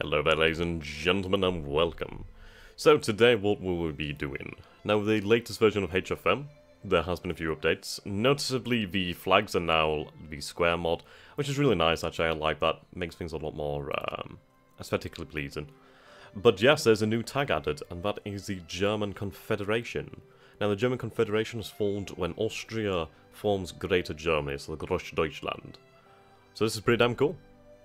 Hello there, ladies and gentlemen, and welcome. So today what we will be doing. Now with the latest version of HFM, there has been a few updates. Noticeably the flags are now the square mod, which is really nice actually. I like that. Makes things a lot more aesthetically pleasing. But yes, there's a new tag added, and that is the German Confederation. Now the German Confederation was formed when Austria forms Greater Germany, so the Groß Deutschland. So this is pretty damn cool.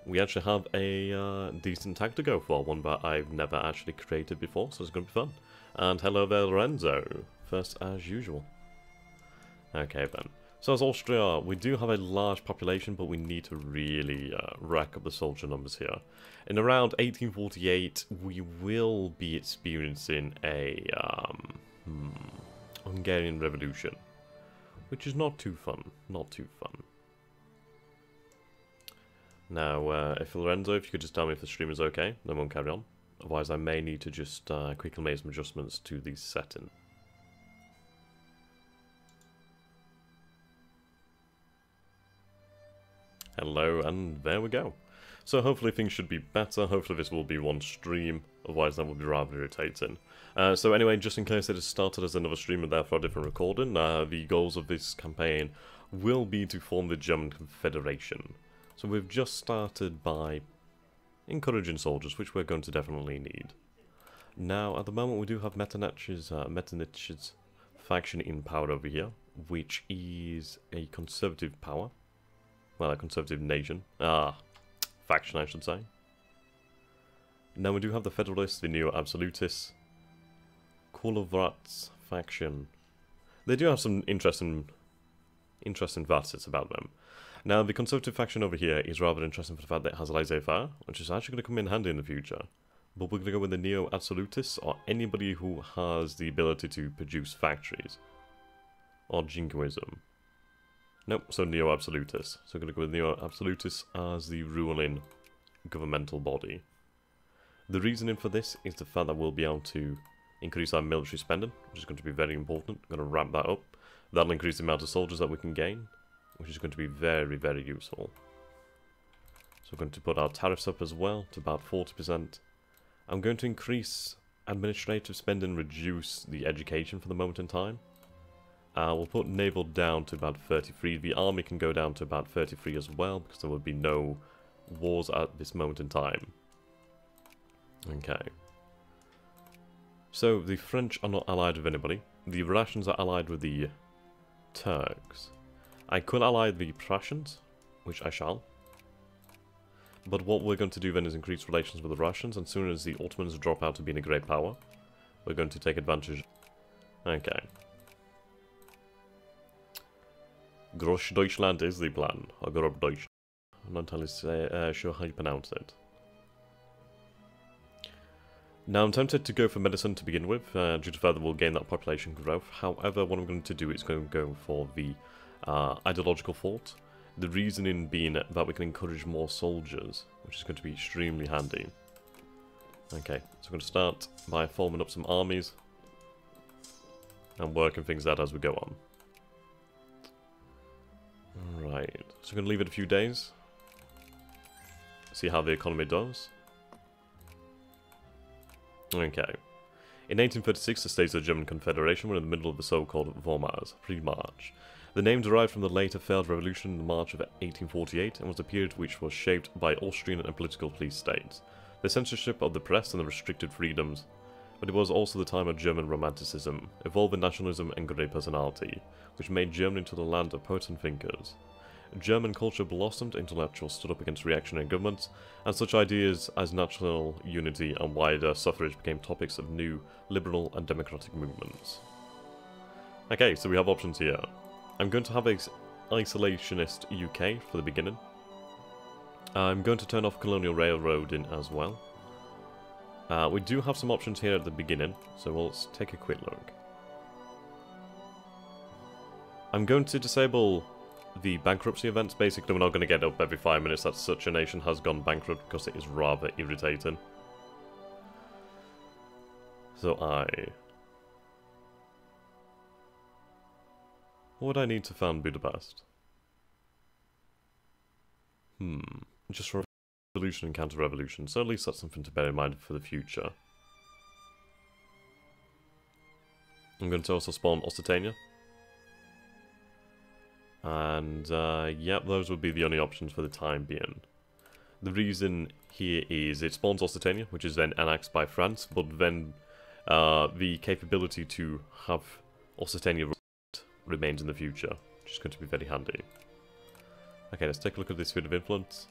We actually have a decent tag to go for, one that I've never actually created before, so it's going to be fun. And hello there, Lorenzo, first as usual. Okay then. So as Austria, we do have a large population, but we need to really rack up the soldier numbers here. In around 1848, we will be experiencing a Hungarian Revolution, which is not too fun, not too fun. Now, if Lorenzo, if you could just tell me if the stream is okay, then we'll carry on. Otherwise, I may need to just quickly make some adjustments to the setting. Hello, and there we go. So hopefully things should be better. Hopefully this will be one stream. Otherwise, that would be rather irritating. So anyway, just in case it has started as another stream and therefore a different recording, the goals of this campaign will be to form the German Confederation. So we've just started by encouraging soldiers, which we're going to definitely need. Now, at the moment, we do have Metternich's faction in power over here, which is a conservative power. Well, a conservative nation. Faction, I should say. Now, we do have the Federalists, the Neo-Absolutists, Kolovrat's faction. They do have some interesting facets about them. Now, the Conservative faction over here is rather interesting for the fact that it has laissez-faire, which is actually going to come in handy in the future. But we're going to go with the Neo-Absolutists, or anybody who has the ability to produce factories. Or Jingoism. Nope, so Neo-Absolutists. So we're going to go with Neo-Absolutists as the ruling governmental body. The reasoning for this is the fact that we'll be able to increase our military spending, which is going to be very important. I'm going to ramp that up. That'll increase the amount of soldiers that we can gain, which is going to be very, very useful. So we're going to put our tariffs up as well to about 40%. I'm going to increase administrative spending, reduce the education for the moment in time. We'll put naval down to about 33. The army can go down to about 33 as well, because there will be no wars at this moment in time. Okay. So the French are not allied with anybody. The Russians are allied with the Turks. I could ally the Prussians, which I shall. But what we're going to do then is increase relations with the Russians, and as soon as the Ottomans drop out of being a great power, we're going to take advantage. Okay. Groß Deutschland is the plan, or Groß Deutschland. I'm not entirely sure how you pronounce it. Now I'm tempted to go for medicine to begin with, due to the fact that we'll gain that population growth. However, what I'm going to do is going to go for the ideological thought. The reasoning being that we can encourage more soldiers, which is going to be extremely handy. Okay, so I'm going to start by forming up some armies and working things out as we go on. Right, so I'm going to leave it a few days, see how the economy does. Okay. In 1836, the states of the German Confederation were in the middle of the so-called Vormarsch, pre-March. The name derived from the later failed revolution in the March of 1848 and was a period which was shaped by Austrian and political police states, the censorship of the press and the restricted freedoms. But it was also the time of German romanticism, evolving nationalism and great personality, which made Germany into the land of poets and thinkers. German culture blossomed, intellectuals stood up against reactionary governments, and such ideas as national unity and wider suffrage became topics of new liberal and democratic movements. Okay, so we have options here. I'm going to have an isolationist UK for the beginning. I'm going to turn off colonial railroading as well. We do have some options here at the beginning, so let's take a quick look. I'm going to disable the bankruptcy events. Basically, we're not going to get up every 5 minutes that such a nation has gone bankrupt, because it is rather irritating. So what would I need to found Budapest? Just for pollution and counter-revolution, so at least that's something to bear in mind for the future. I'm going to also spawn Occitania. And, yep, those would be the only options for the time being. The reason here is it spawns Occitania, which is then annexed by France, but then the capability to have Occitania remains in the future, which is going to be very handy. Okay, let's take a look at this sphere of influence.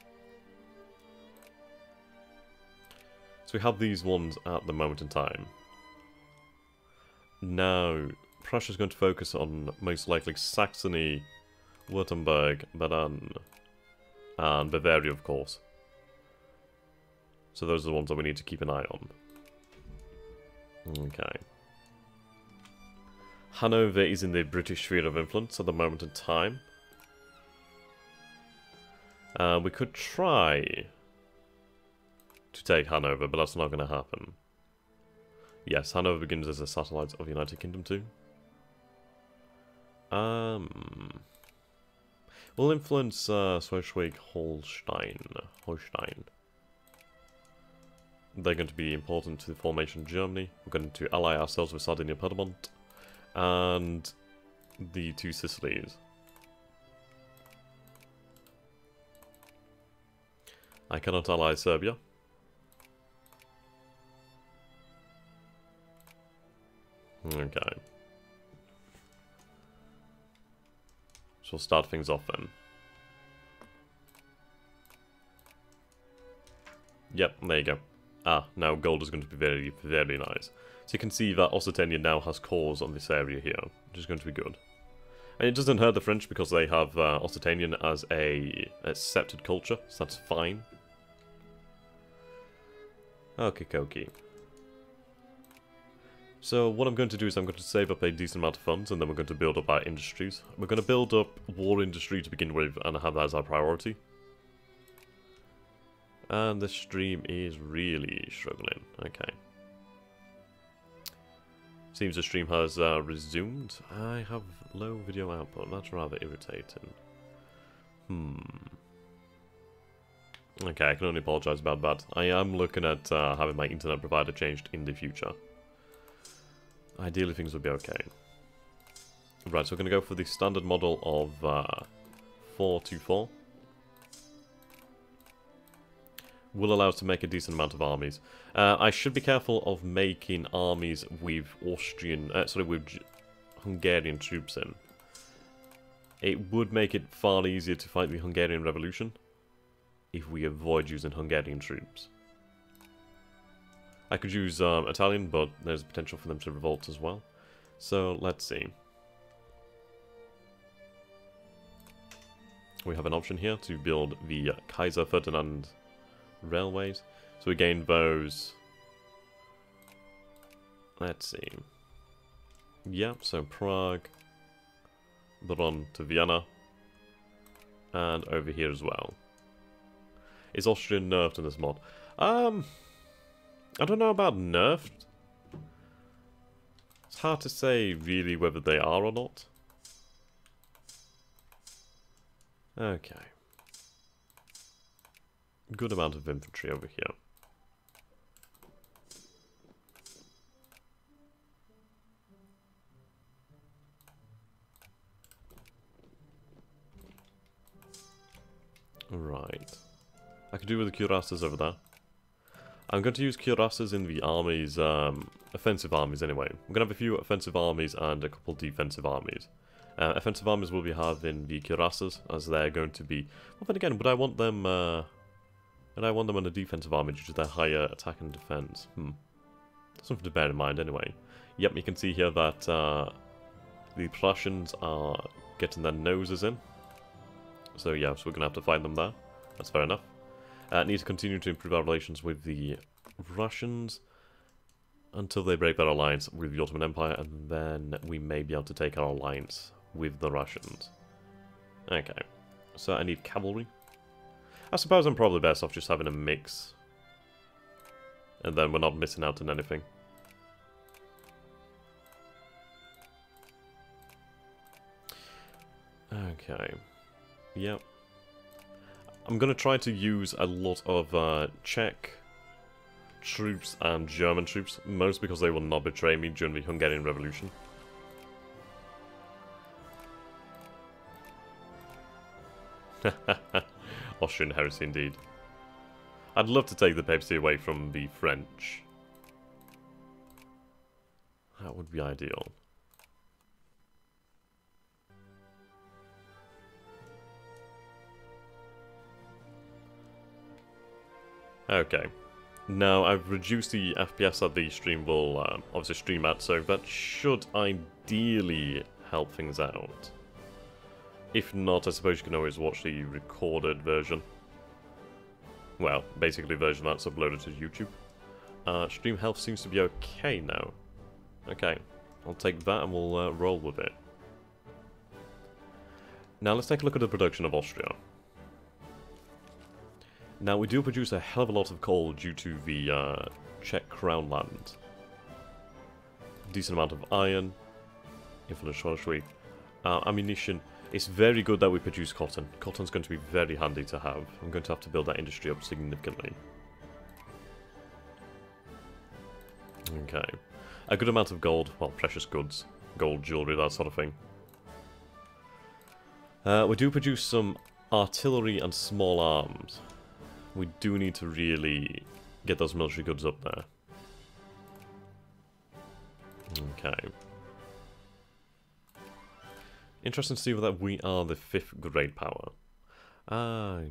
So we have these ones at the moment in time. Now, Prussia's going to focus on most likely Saxony, Württemberg, Baden, and Bavaria, of course. So those are the ones that we need to keep an eye on. Okay. Hanover is in the British sphere of influence at the moment in time. We could try to take Hanover, but that's not going to happen. Yes, Hanover begins as a satellite of the United Kingdom too. We'll influence Schleswig-Holstein. They're going to be important to the formation of Germany. We're going to ally ourselves with Sardinia-Piedmont and the two Sicilies. I cannot ally Serbia. Okay. So we'll start things off then. Yep, there you go. Ah, now gold is going to be very, very nice. So you can see that Occitania now has cores on this area here, which is going to be good. And it doesn't hurt the French because they have Occitanian as a accepted culture, so that's fine. Okay. So what I'm going to do is I'm going to save up a decent amount of funds and then we're going to build up our industries. We're going to build up war industry to begin with and have that as our priority. And the stream is really struggling. Okay. Seems the stream has resumed. I have low video output. That's rather irritating. Okay, I can only apologise about that. I am looking at having my internet provider changed in the future. Ideally, things would be okay. Right, so we're going to go for the standard model of 424. Will allow us to make a decent amount of armies. I should be careful of making armies with with Hungarian troops in. It would make it far easier to fight the Hungarian Revolution if we avoid using Hungarian troops. I could use Italian, but there's potential for them to revolt as well. So, let's see. We have an option here to build the Kaiser Ferdinand railways. So we gain those. Let's see. Yeah, so Prague, Bonn to Vienna, and over here as well. Is Austria nerfed in this mod? I don't know about nerfed. It's hard to say really whether they are or not. Okay. Good amount of infantry over here. Right. I could do with the cuirasses over there. I'm going to use cuirasses in the armies, offensive armies anyway. We're going to have a few offensive armies and a couple defensive armies. Offensive armies will be having the cuirasses, as they're going to be... Well, then again, would I want them on a defensive army due to their higher attack and defense? Something to bear in mind anyway. Yep, you can see here that the Prussians are getting their noses in. So yeah, so we're going to have to find them there. That's fair enough. Need to continue to improve our relations with the Russians until they break their alliance with the Ottoman Empire, and then we may be able to take our alliance with the Russians. Okay, so I need cavalry. I suppose I'm probably best off just having a mix, and then we're not missing out on anything. Okay, yep. I'm going to try to use a lot of Czech troops and German troops, most because they will not betray me during the Hungarian Revolution. Austrian heresy indeed. I'd love to take the papacy away from the French. That would be ideal. Okay. Now, I've reduced the FPS that the stream will obviously stream at, so that should ideally help things out. If not, I suppose you can always watch the recorded version. Well, basically the version that's uploaded to YouTube. Stream health seems to be okay now. Okay, I'll take that and we'll roll with it. Now let's take a look at the production of Austria. Now we do produce a hell of a lot of coal due to the Czech crown land. Decent amount of iron, infinite shortwave, ammunition. It's very good that we produce cotton. Cotton's going to be very handy to have. I'm going to have to build that industry up significantly. Okay. A good amount of gold, well, precious goods, gold, jewellery, that sort of thing. We do produce some artillery and small arms. We do need to really get those military goods up there. Okay. Interesting to see that we are the 5th grade power.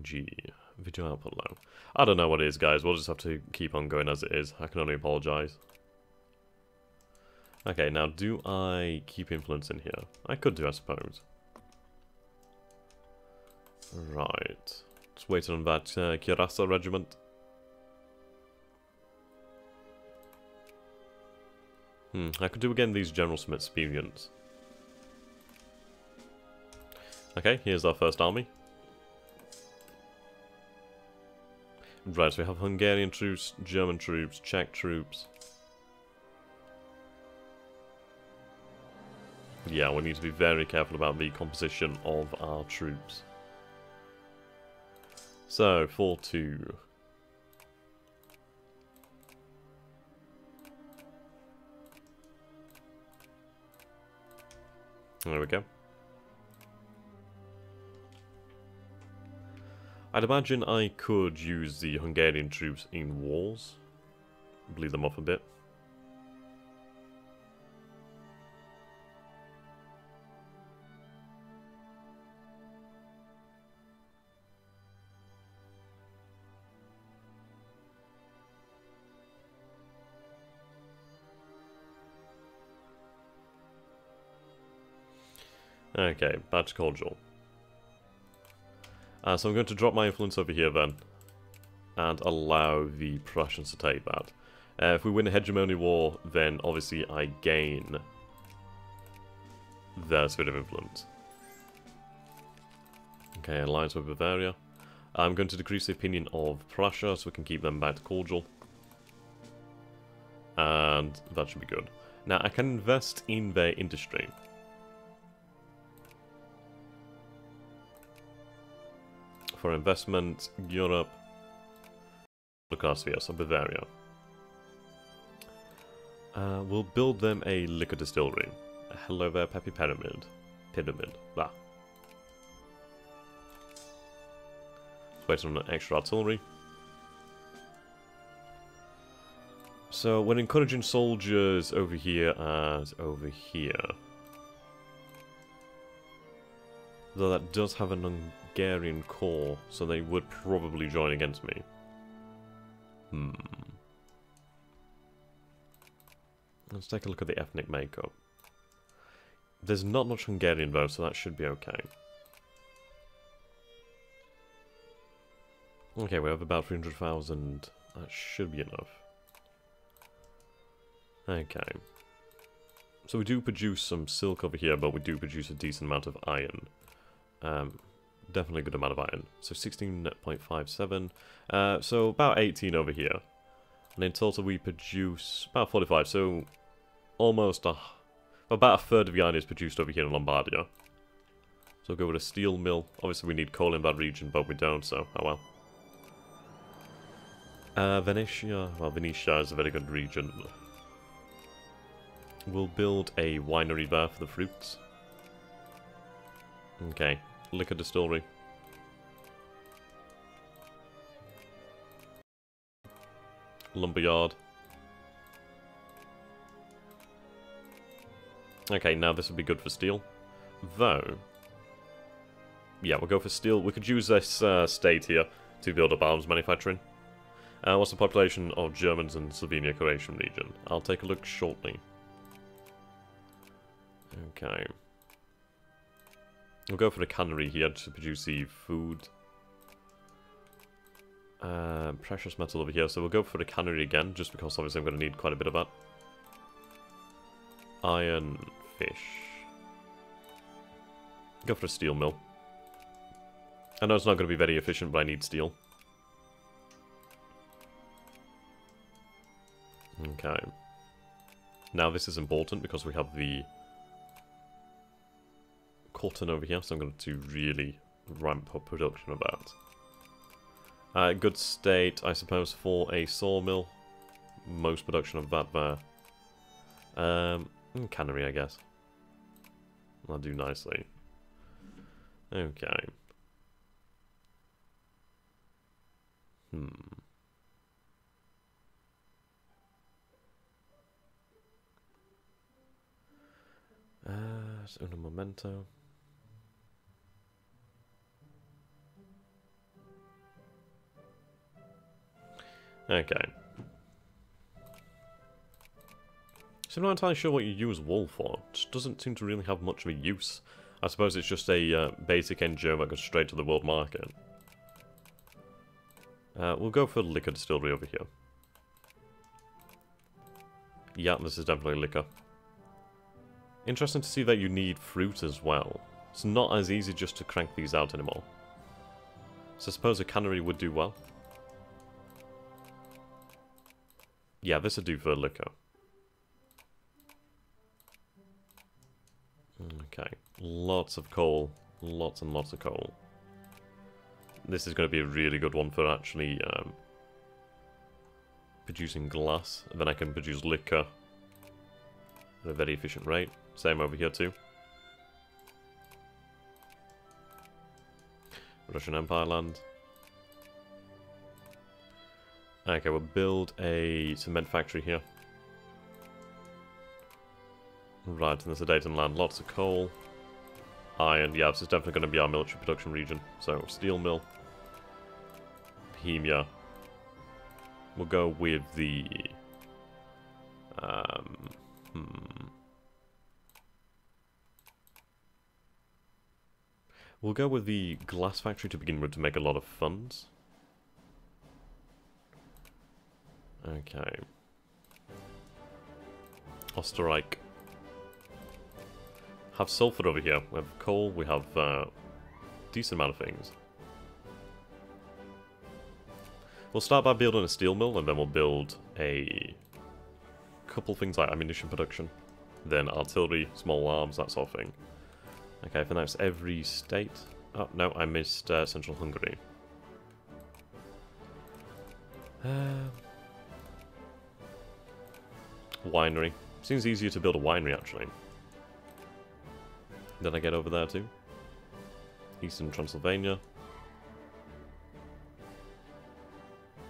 Gee. Video output low. I don't know what it is, guys. We'll just have to keep on going as it is. I can only apologise. Okay, now do I keep influence in here? I could do, I suppose. Right. Just waiting on that Kirasa regiment. I could do again these generals from experience. Okay, here's our first army. Right, so we have Hungarian troops, German troops, Czech troops. Yeah, we need to be very careful about the composition of our troops. So, 4-2. There we go. I'd imagine I could use the Hungarian troops in wars. Bleed them off a bit. Okay, back to cordial. So I'm going to drop my influence over here then, and allow the Prussians to take that. If we win a hegemony war, then obviously I gain their sphere of influence. Okay, alliance with Bavaria. I'm going to decrease the opinion of Prussia, so we can keep them back to cordial. And that should be good. Now, I can invest in their industry. For investment, Europe, Lucasia, so Bavaria. We'll build them a liquor distillery. Hello there, Peppy Pyramid. Blah. Wait on extra artillery. So we're encouraging soldiers over here and over here. Though that does have an Hungarian core, so they would probably join against me. Let's take a look at the ethnic makeup. There's not much Hungarian though, so that should be okay. Okay, we have about 300,000. That should be enough. Okay. So we do produce some silk over here, but we do produce a decent amount of iron. Definitely a good amount of iron. So 16.57. So about 18 over here. And in total we produce about 45. So almost about a third of the iron is produced over here in Lombardia. So we'll go with a steel mill. Obviously we need coal in that region, but we don't, so oh well. Venetia. Well, Venetia is a very good region. We'll build a winery there for the fruits. Okay. Liquor distillery. Lumberyard. Okay, now this would be good for steel. Though... yeah, we'll go for steel. We could use this state here to build up arms manufacturing. What's the population of Germans in Slovenia-Croatian region? I'll take a look shortly. Okay. We'll go for the cannery here to produce the food. Precious metal over here, so we'll go for the cannery again, just because obviously I'm going to need quite a bit of that. Iron, fish. Go for a steel mill. I know it's not going to be very efficient, but I need steel. Okay. Now this is important because we have the cotton over here, so I'm going to really ramp up production of that. Good state, I suppose, for a sawmill. Most production of that there. Cannery, I guess. I'll do nicely. Okay. Un momento. Okay. So I'm not entirely sure what you use wool for. It just doesn't seem to really have much of a use. I suppose it's just a basic NGO that goes straight to the world market. We'll go for liquor distillery over here. Yeah, this is definitely liquor. Interesting to see that you need fruit as well. It's not as easy just to crank these out anymore. So I suppose a cannery would do well. Yeah, this would do for liquor. Okay, lots of coal. Lots and lots of coal. This is going to be a really good one for actually producing glass. And then I can produce liquor at a very efficient rate. Same over here too. Russian Empire land. Okay, we'll build a cement factory here. Right, and there's a Dayton land. Lots of coal. Iron. Yeah, this is definitely going to be our military production region. So, steel mill. Bohemia. We'll go with the... We'll go with the glass factory to begin with to make a lot of funds. Okay. Osterreich. Have sulfur over here. We have coal. We have decent amount of things. We'll start by building a steel mill, and then we'll build a couple things like ammunition production, then artillery, small arms, that sort of thing. Okay, for now it's every state. Oh, no, I missed Central Hungary. Winery. Seems easier to build a winery, actually. Then I get over there, too. Eastern Transylvania.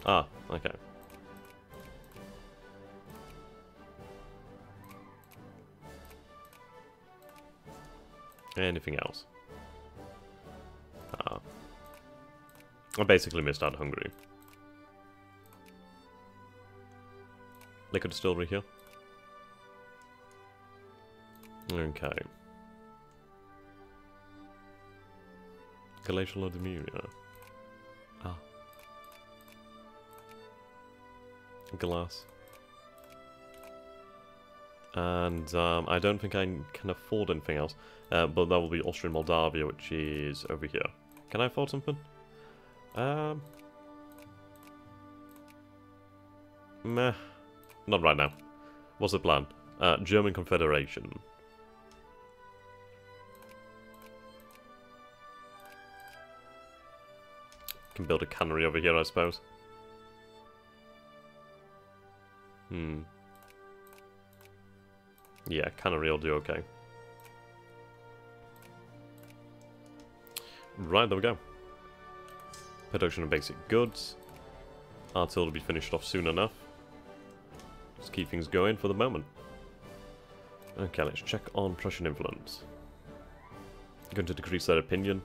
Ah, okay. Anything else? Ah. I basically missed out Hungary. Liquor distillery here. Okay. Glacial Lodomeria. Ah. Glass. And I don't think I can afford anything else. But that will be Austrian Moldavia, which is over here. Can I afford something? Meh. Not right now. What's the plan? German Confederation. Can build a cannery over here, I suppose. Yeah, cannery will do okay. Right, there we go. Production of basic goods. Artil will be finished off soon enough. Just keep things going for the moment. Okay, let's check on Prussian influence. Going to decrease their opinion.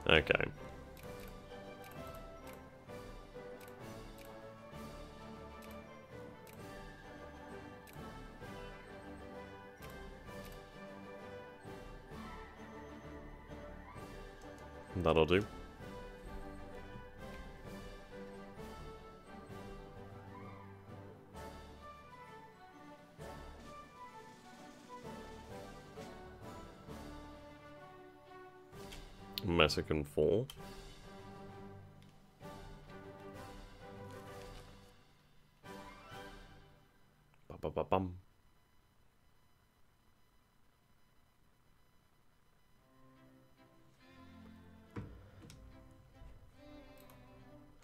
Okay. That'll do. Mexican 4. Ba-ba-ba-bum.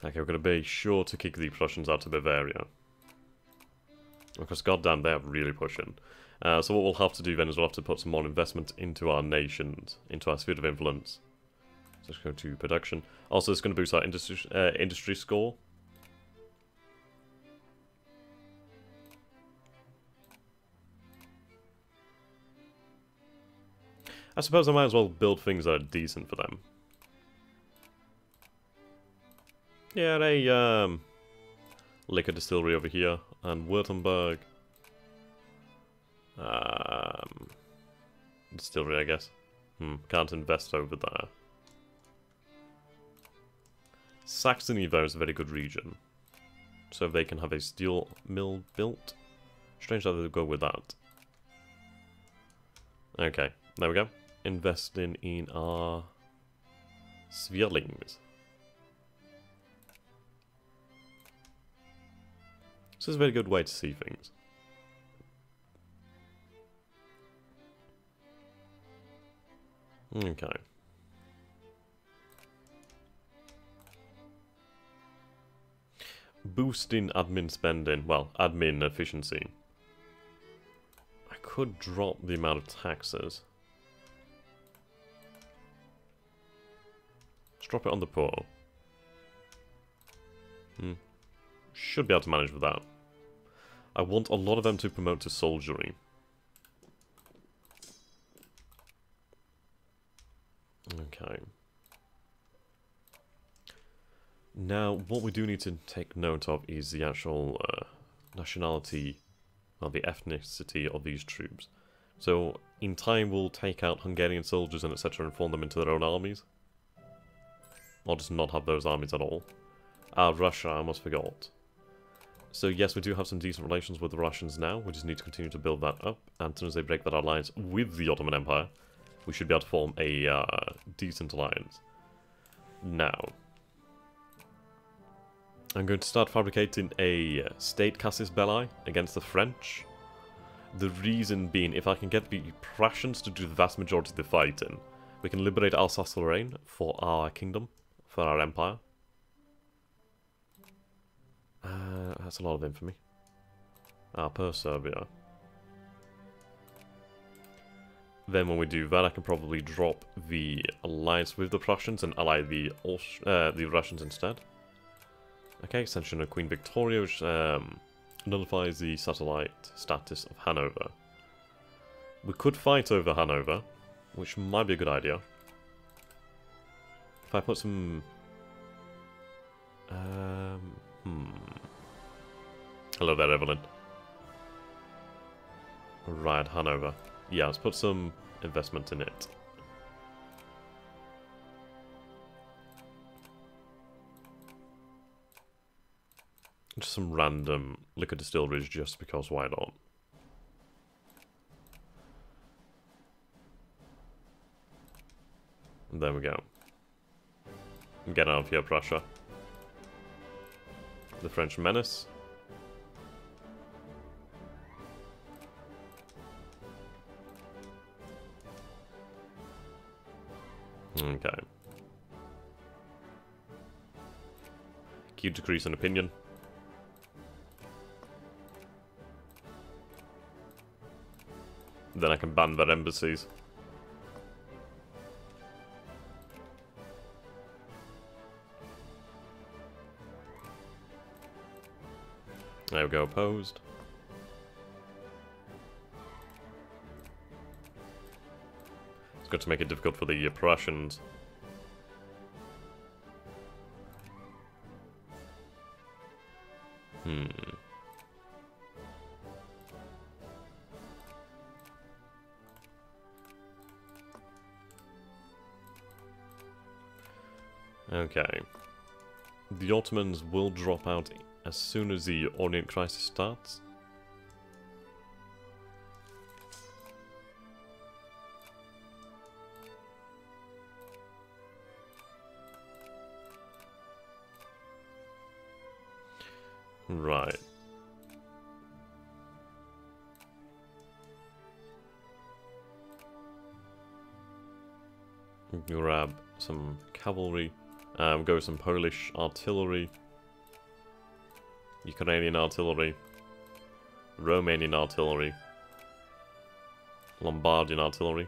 Okay, we're going to be sure to kick the Prussians out of Bavaria. Because goddamn, they are really pushing. So what we'll have to do then is we'll have to put some more investment into our nations, into our sphere of influence. So let's go to production. Also, it's going to boost our industry score. I suppose I might as well build things that are decent for them. Yeah, a liquor distillery over here, and Württemberg. Distillery, I guess. Can't invest over there. Saxony, though, is a very good region. So they can have a steel mill built. Strange that they'll go with that. Okay, there we go. Investing in our Svirlings. This is a very good way to see things. Okay. Boosting admin spending, well, admin efficiency. I could drop the amount of taxes. Let's drop it on the poor. Should be able to manage with that. I want a lot of them to promote to soldiery. Okay. Now, what we do need to take note of is the actual nationality, or the ethnicity of these troops. So, in time, we'll take out Hungarian soldiers and etc. and form them into their own armies. Or just not have those armies at all. Russia, I almost forgot. So yes, we do have some decent relations with the Russians now. We just need to continue to build that up. And as soon as they break that alliance with the Ottoman Empire, we should be able to form a decent alliance. Now, I'm going to start fabricating a state casus belli against the French. The reason being, if I can get the Prussians to do the vast majority of the fighting, we can liberate Alsace-Lorraine for our kingdom, for our empire. That's a lot of infamy. Per Serbia. Then when we do that, I can probably drop the alliance with the Prussians and ally the Russians instead. Okay, extension of Queen Victoria, which nullifies the satellite status of Hanover. We could fight over Hanover, which might be a good idea. If I put some... Hello there, Evelyn. Right, Hanover. Yeah, let's put some investment in it. Just some random liquor distilleries just because why not? There we go. Get out of here, Prussia. The French menace. Okay. Keep decrease in opinion. Then I can ban their embassies. There we go, opposed. It's going to make it difficult for the Prussians. Okay. The Ottomans will drop out as soon as the Orient crisis starts. Right. Grab some cavalry. Go with some Polish artillery. Ukrainian artillery. Romanian artillery. Lombardian artillery.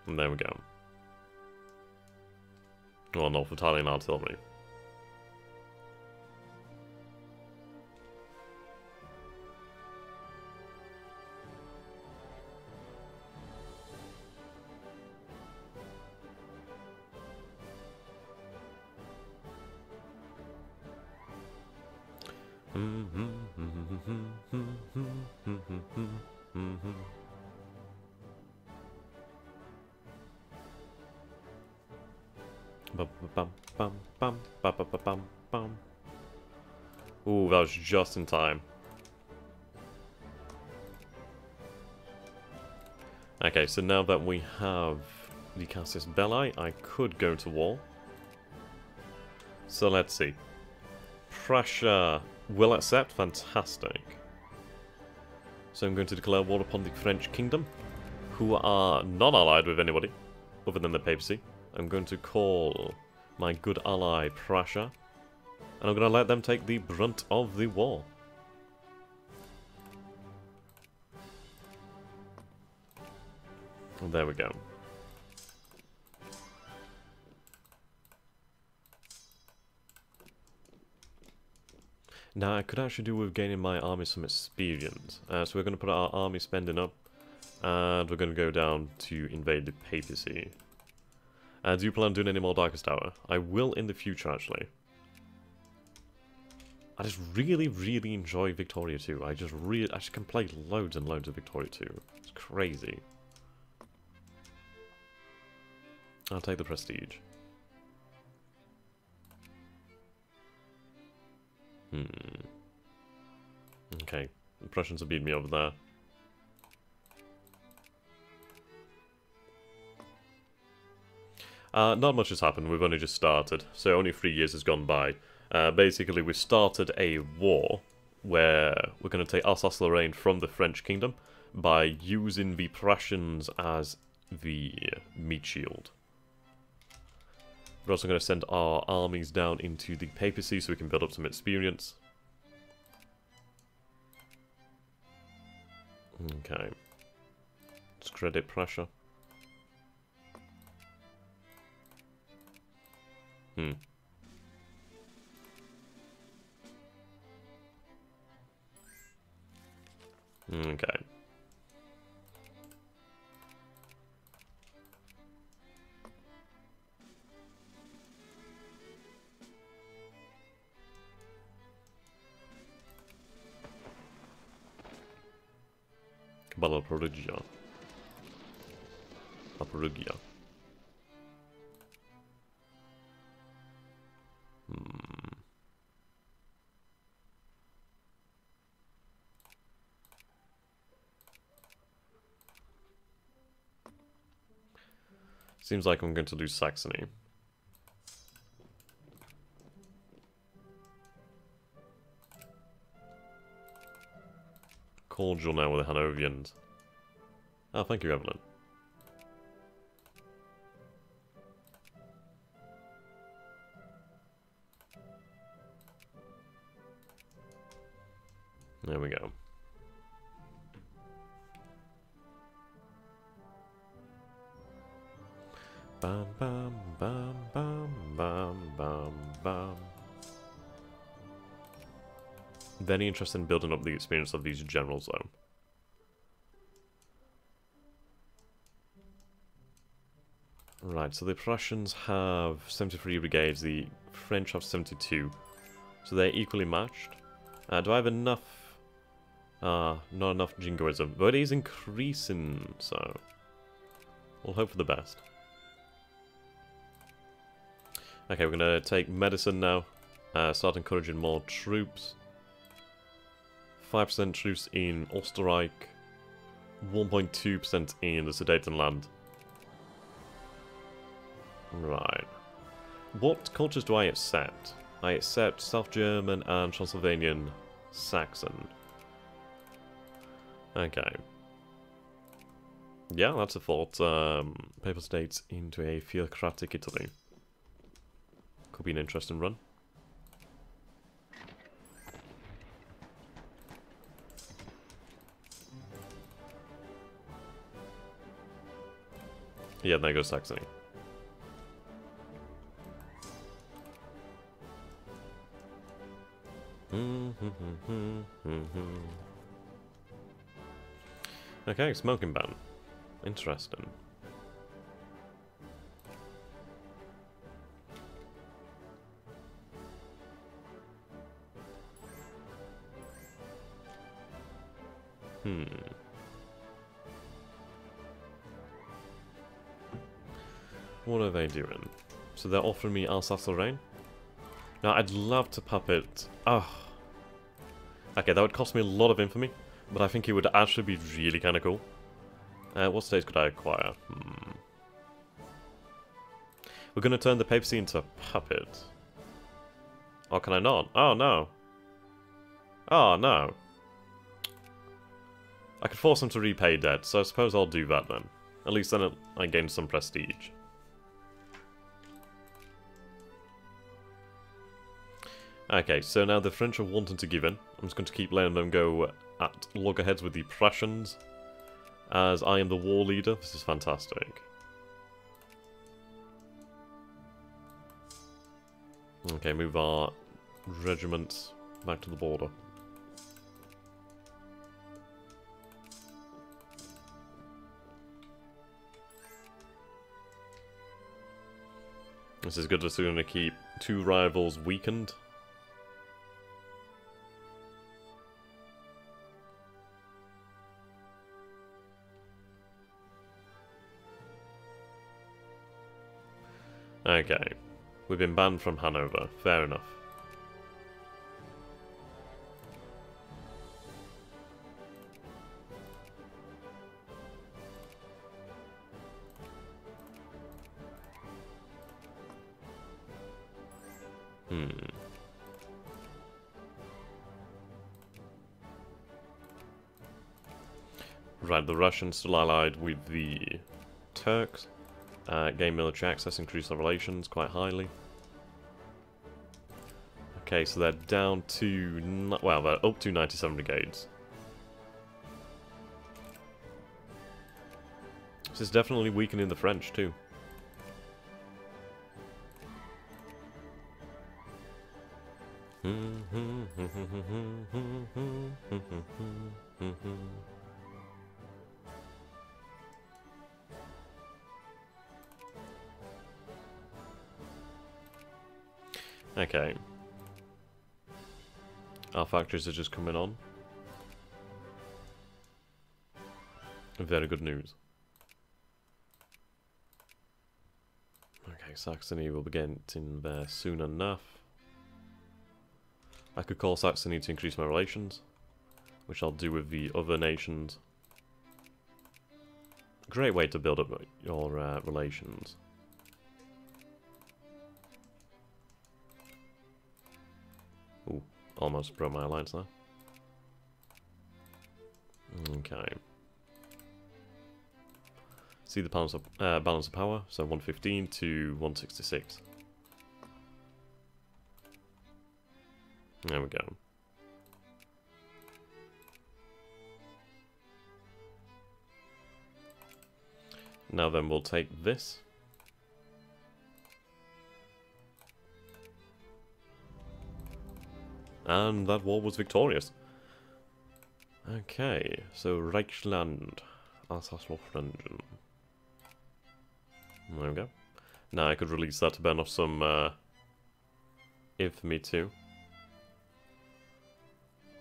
And there we go. Well, North Italian artillery. Ooh, that was just in time. Okay, so now that we have the Casus Belli, I could go to war. So let's see. Prussia will accept. Fantastic. So I'm going to declare war upon the French kingdom, who are not allied with anybody other than the papacy. I'm going to call my good ally Prussia, and I'm going to let them take the brunt of the war. And there we go. Now, I could actually do with gaining my army some experience. So we're going to put our army spending up, and we're going to go down to invade the papacy. Do you plan on doing any more Darkest Hour? I will in the future, actually. I just really, really enjoy Victoria 2. I just can play loads and loads of Victoria 2. It's crazy. I'll take the prestige. Okay, the Prussians have beat me over there. Not much has happened, we've only just started, so only 3 years has gone by. Basically, we started a war where we're going to take Alsace-Lorraine from the French kingdom by using the Prussians as the meat shield. We're also going to send our armies down into the papacy so we can build up some experience. Okay. Let's credit Prussia. Okay. Bala Perugia. Perugia. Seems like I'm going to lose Saxony. Cordial now with the Hanoverians. Oh, thank you, Evelyn. There we go. Bam, bam, bam, bam, bam, bam, bam. Very interested in building up the experience of these generals, though. Right, so the Prussians have 73 brigades, the French have 72. So they're equally matched. Do I have enough? Not enough jingoism, but it is increasing, so we'll hope for the best. Okay, we're going to take medicine now. Start encouraging more troops. 5% troops in Österreich. 1.2% in the Sudetenland. Right. What cultures do I accept? I accept South German and Transylvanian Saxon. Okay. Yeah, that's a thought. Papal states into a theocratic Italy. Could be an interesting run. Yeah, there goes Saxony. Okay, smoking ban. Interesting. What are they doing? So they're offering me Alsace-Lorraine? Now, I'd love to puppet... Oh. Okay, that would cost me a lot of infamy, but I think it would actually be really kind of cool. What states could I acquire? We're going to turn the papacy into a puppet. Or can I not? Oh, no. Oh, no. I could force them to repay debt, so I suppose I'll do that then. At least then I gain some prestige. Okay, so now the French are wanting to give in. I'm just going to keep letting them go at loggerheads with the Prussians. As I am the war leader, this is fantastic. Okay, move our regiments back to the border. This is good, as we're going to keep two rivals weakened. Okay, we've been banned from Hanover, fair enough. Right, the Russians still allied with the Turks. Gain military access, increase our relations quite highly. Okay, so they're down to... well, they're up to 97 brigades. This is definitely weakening the French, too. Okay. Our factories are just coming on. Very good news. Okay, Saxony will be getting there soon enough. I could call Saxony to increase my relations, which I'll do with the other nations. Great way to build up your relations. Ooh, almost broke my alliance there. Okay. See the balance of power, so 115 to 166. There we go. Now then, we'll take this. And that war was victorious. Okay, so Reichsland, Alsace-Lotharingen. There we go. Now I could release that to burn off some infamy too.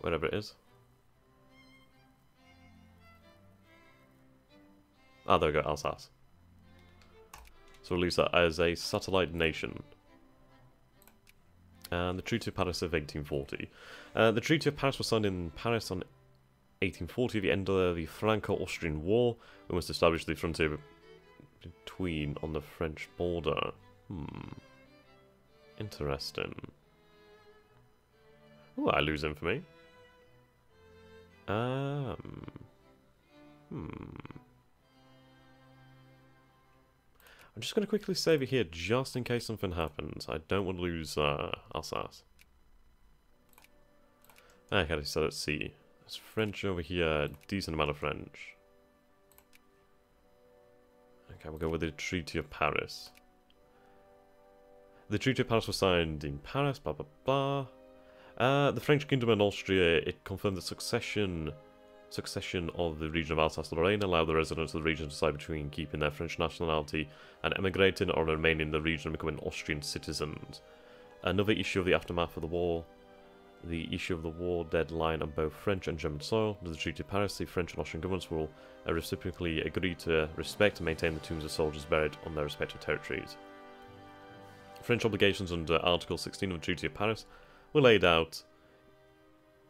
Whatever it is. Ah, there we go, Alsace. So release that as a satellite nation. And the Treaty of Paris of 1840. The Treaty of Paris was signed in Paris on 1840, the end of the Franco-Austrian War. We must establish the frontier between on the French border. Interesting. Ooh, I lose infamy. I'm just going to quickly save it here, just in case something happens. I don't want to lose Alsace. Okay, so let's see. There's French over here, decent amount of French. Okay, we'll go with the Treaty of Paris. The Treaty of Paris was signed in Paris, blah blah blah. The French Kingdom and Austria, it confirmed the succession of the region of Alsace-Lorraine, allowed the residents of the region to decide between keeping their French nationality and emigrating, or remaining in the region and becoming Austrian citizens. Another issue of the aftermath of the war, the issue of the war deadline on both French and German soil. Under the Treaty of Paris, the French and Austrian governments will reciprocally agree to respect and maintain the tombs of soldiers buried on their respective territories. French obligations under Article 16 of the Treaty of Paris were laid out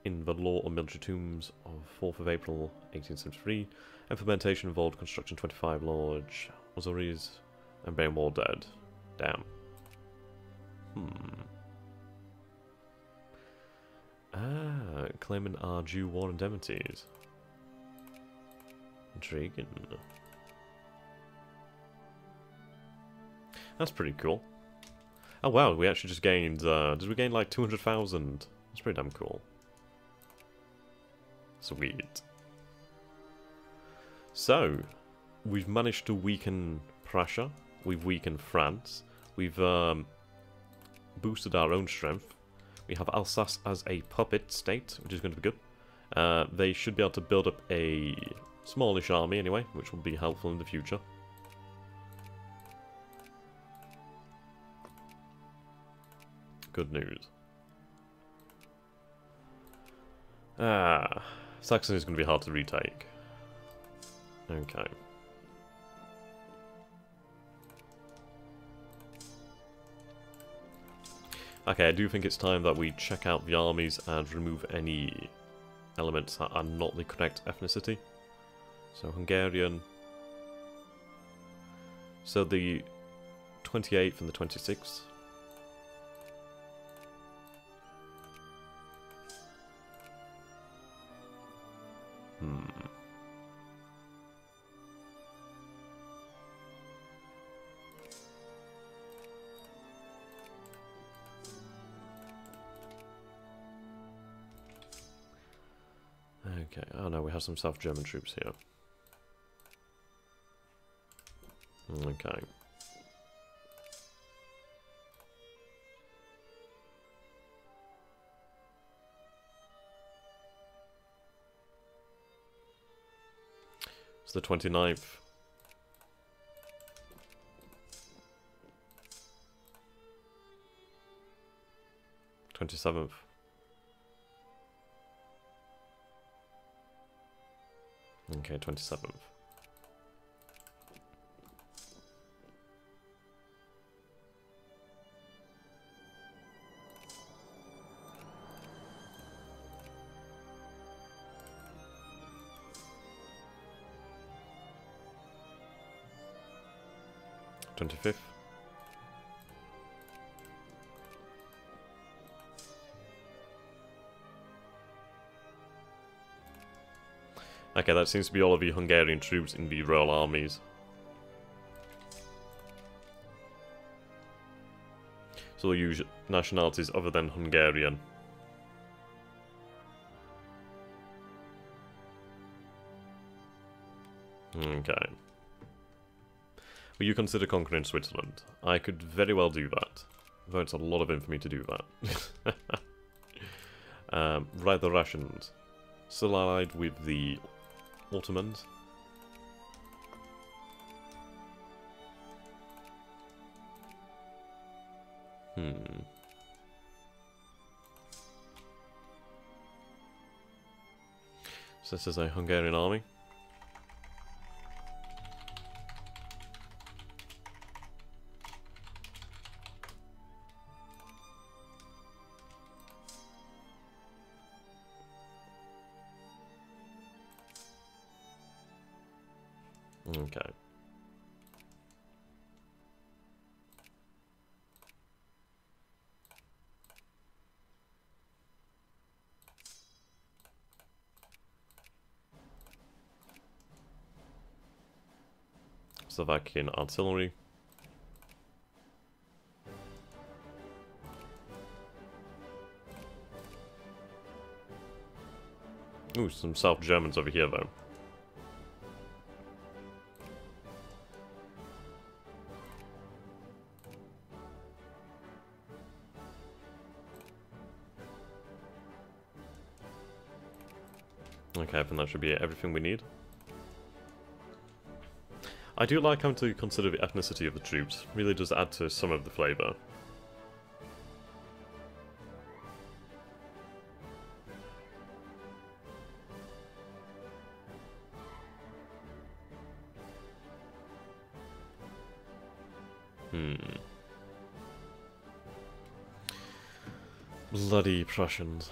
in the Law on Military Tombs of 4th of April 1873. Implementation involved construction 25 large mausoleums and burying war dead. Damn. Claiming our due war indemnities. Intriguing. That's pretty cool. Oh wow, we actually just gained, did we gain like 200,000? That's pretty damn cool. Sweet. So, we've managed to weaken Prussia, we've weakened France, we've boosted our own strength. We have Alsace as a puppet state, which is going to be good. They should be able to build up a smallish army anyway, which will be helpful in the future. Good news. Saxony is going to be hard to retake. Okay. Okay, I do think it's time that we check out the armies and remove any elements that are not the correct ethnicity. So Hungarian. So the 28th and the 26th. Okay, oh no, we have some South German troops here. Okay. It's the 29th. th. Okay, 27th. 25th. Okay, that seems to be all of the Hungarian troops in the Royal Armies. So they'll use nationalities other than Hungarian. Okay. Will you consider conquering Switzerland? I could very well do that. Though it's a lot of infamy to do that. Right, the Russians. Still allied with the Ottomans. So this is a Hungarian army. Okay. Slovakian artillery. Ooh, some South Germans over here though. Okay, I think that should be everything we need. I do like having to consider the ethnicity of the troops. Really does add to some of the flavour. Bloody Prussians.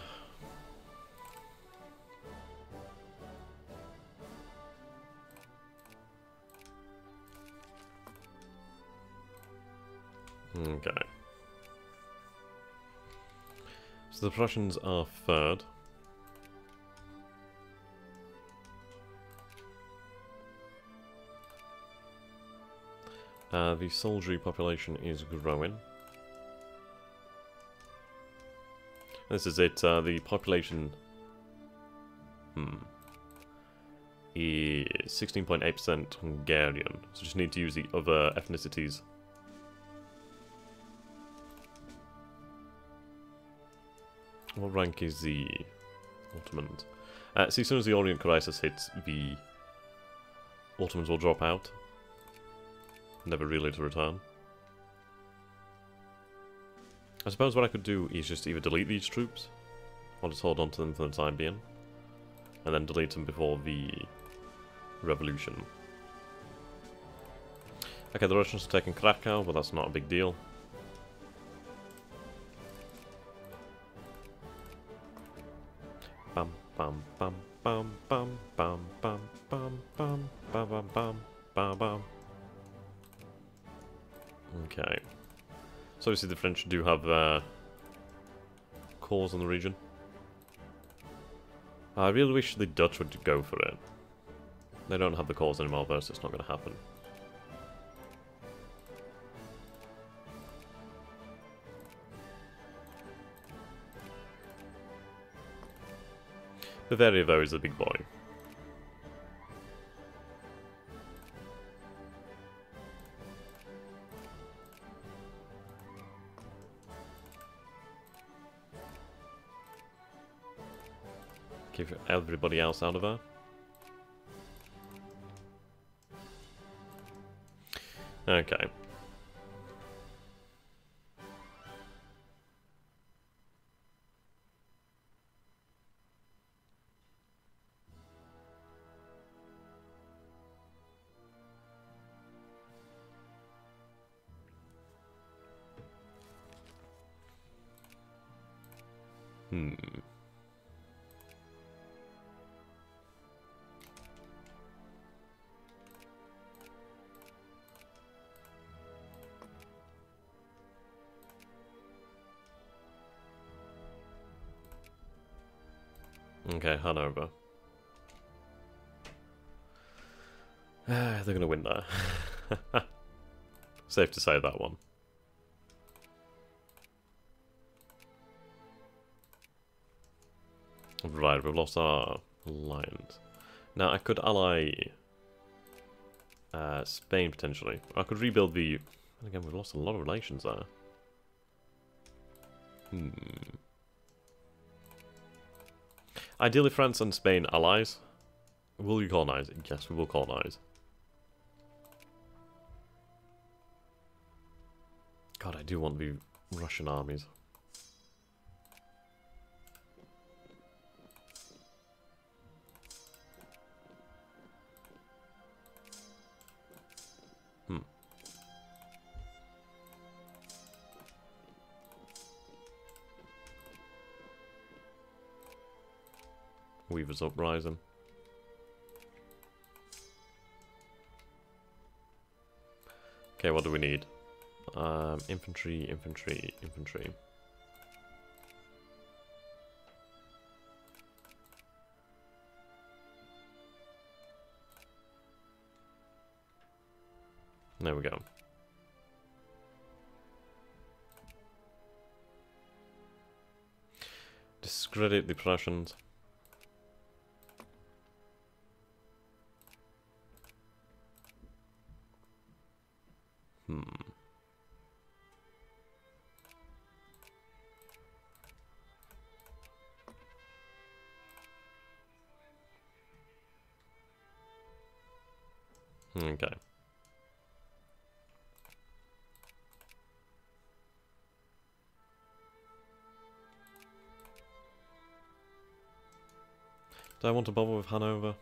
Okay. So the Prussians are third. The soldiery population is growing. This is it, the population is 16.8% Hungarian, so just need to use the other ethnicities. What rank is the Ottomans? See, as soon as the Orient crisis hits, the Ottomans will drop out. Never really to return. I suppose what I could do is just either delete these troops, or just hold on to them for the time being, and then delete them before the revolution. Okay, the Russians are taking Krakow, but that's not a big deal. Bam bam bam bam bam bam bam bam bam bam bam bam bam bam. Okay. So obviously the French do have cores on the region. I really wish the Dutch would go for it. They don't have the cores anymore though, so it's not going to happen. Bavaria though is the big boy. Keep everybody else out of there. Okay. Okay, Hanover. They're gonna win there. Safe to say that one. Right, we've lost our alliance. Now I could ally Spain potentially. I could rebuild the. Again, we've lost a lot of relations there. Ideally, France and Spain allies. Will you colonize? Yes, we will colonize. God, I do want the Russian armies. Weaver's uprising. Okay, what do we need? Infantry, infantry, infantry. There we go. Discredit the Prussians. Okay. Do I want to bother with Hanover?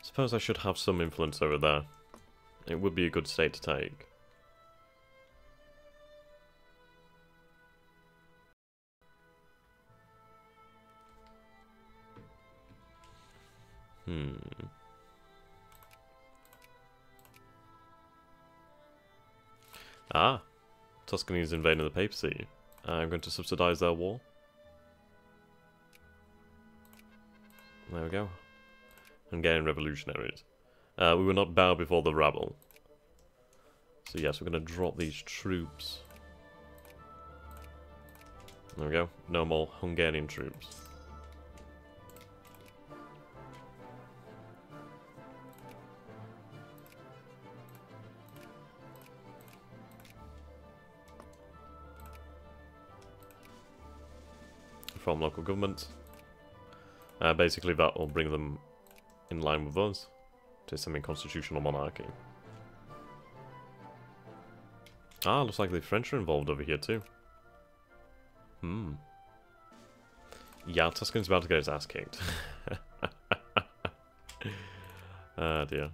Suppose I should have some influence over there. It would be a good state to take. Ah, Tuscany is invading the papacy. I'm going to subsidize their war. There we go. Hungarian revolutionaries. We will not bow before the rabble. So yes, we're going to drop these troops. There we go. No more Hungarian troops. From local government. Basically that will bring them in line with us to semi-constitutional monarchy. Ah, looks like the French are involved over here too. Yeah, Tuscan's about to get his ass kicked. Ah, dear.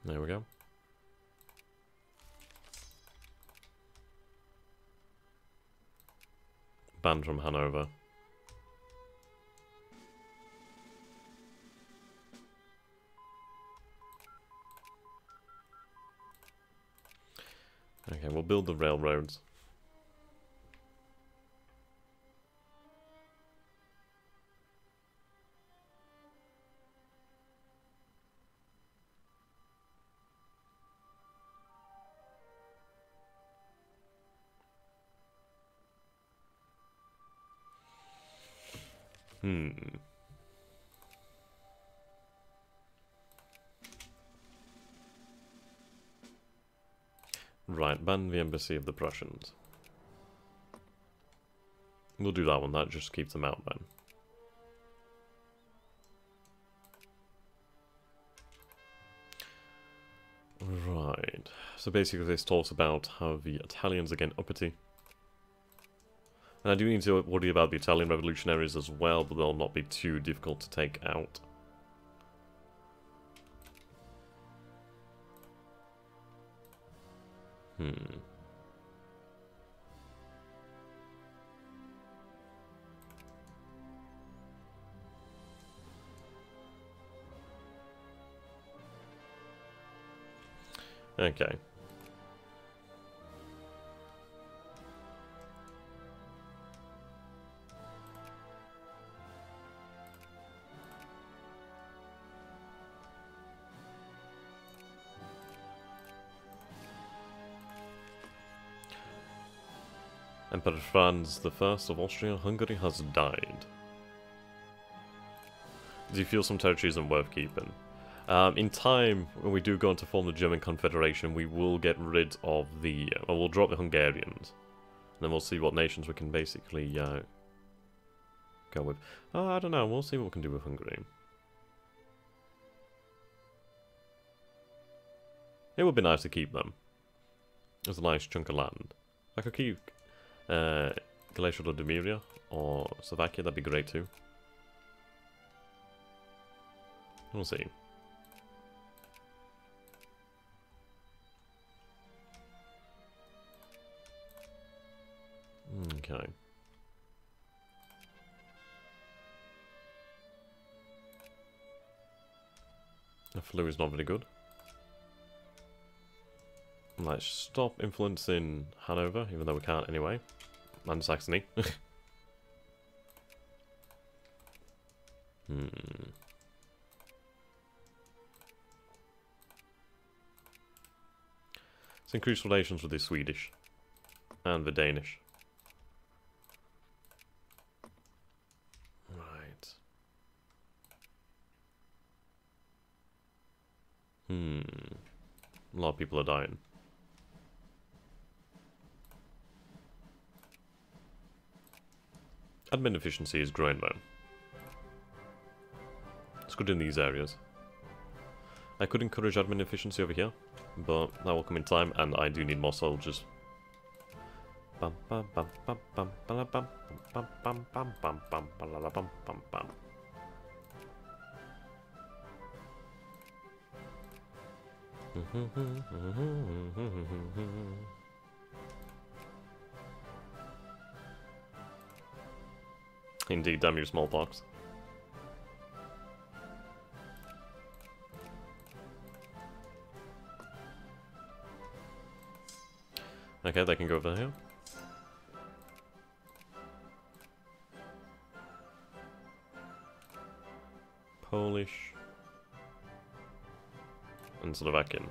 There we go. Banned from Hanover. Okay, we'll build the railroads. Right, ban the embassy of the Prussians. We'll do that one, that just keeps them out then. Right, so basically this talks about how the Italians are getting uppity. And I do need to worry about the Italian revolutionaries as well, but they'll not be too difficult to take out. Hmm. Okay. Emperor Franz I of Austria-Hungary has died. Do you feel some territory isn't worth keeping? In time, when we do go on to form the German Confederation, we will get rid of the... well, we'll drop the Hungarians. And then we'll see what nations we can basically go with. Oh, I don't know, we'll see what we can do with Hungary. It would be nice to keep them. It's a nice chunk of land. I could keep Galicia or Demiria or Slovakia, that'd be great too. We'll see. Okay. The flu is not very good. Let's stop influencing Hanover, even though we can't anyway. And Saxony. Let's increase relations with the Swedish and the Danish. Right. A lot of people are dying. Admin efficiency is growing though. It's good in these areas. I could encourage admin efficiency over here, but that will come in time, and I do need more soldiers. Bum bum bum bum bum bum bum bum bum bum bum bum bum bum bum. Indeed, damn you, smallpox. Okay, they can go over here. Polish. And Slovakian.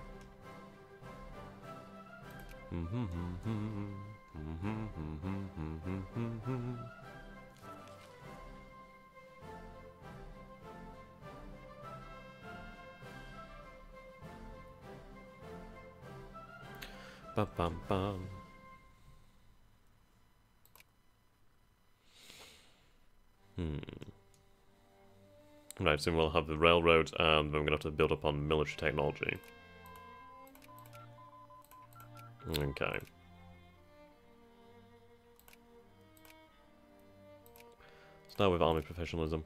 Bum bum bum. Right, soon we'll have the railroad, and then we're gonna have to build up on military technology. Okay. Start with army professionalism.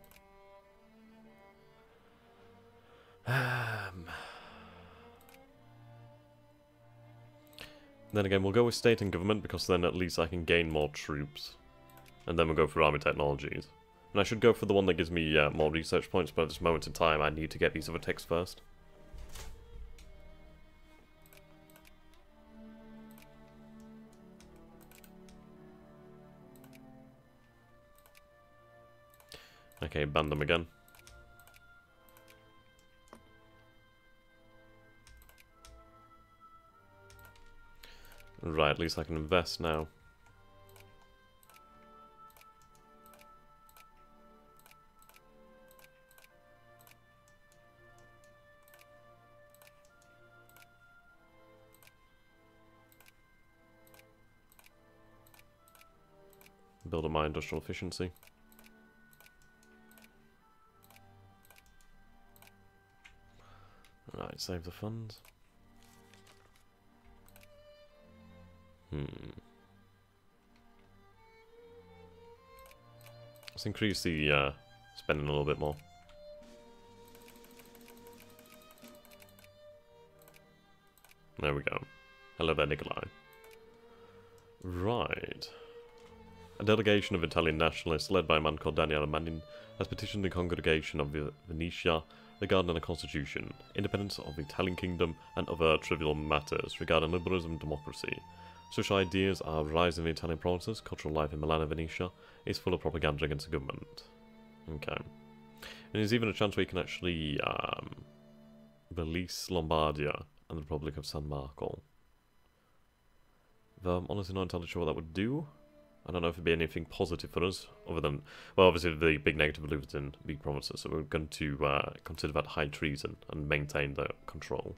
Then again, we'll go with state and government, because then at least I can gain more troops. And then we'll go for army technologies. And I should go for the one that gives me more research points, but at this moment in time I need to get these other techs first. Okay, ban them again. Right, at least I can invest now. Build up my industrial efficiency. Right, save the funds. Let's increase the spending a little bit more. There we go. Hello there, Nikolai. Right. A delegation of Italian nationalists, led by a man called Daniele Manin, has petitioned the Congregation of Venetia regarding a constitution, independence of the Italian kingdom, and other trivial matters regarding liberalism and democracy. Such ideas are rising in the Italian provinces. Cultural life in Milan and Venetia is full of propaganda against the government. Okay. And there's even a chance we can actually release Lombardia and the Republic of San Marco. Though I'm honestly not entirely sure what that would do. I don't know if it'd be anything positive for us, other than, well, obviously the big negative lives in big provinces, so we're going to consider that high treason and maintain the control.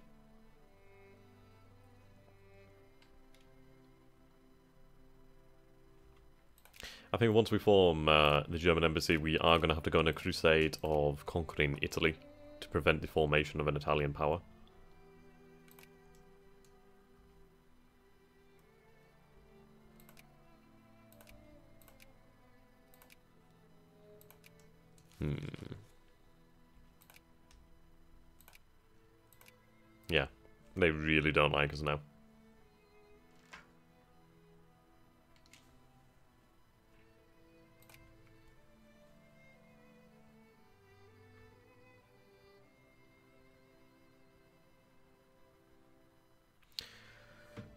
I think once we form the German embassy, we are going to have to go on a crusade of conquering Italy to prevent the formation of an Italian power. Yeah, they really don't like us now.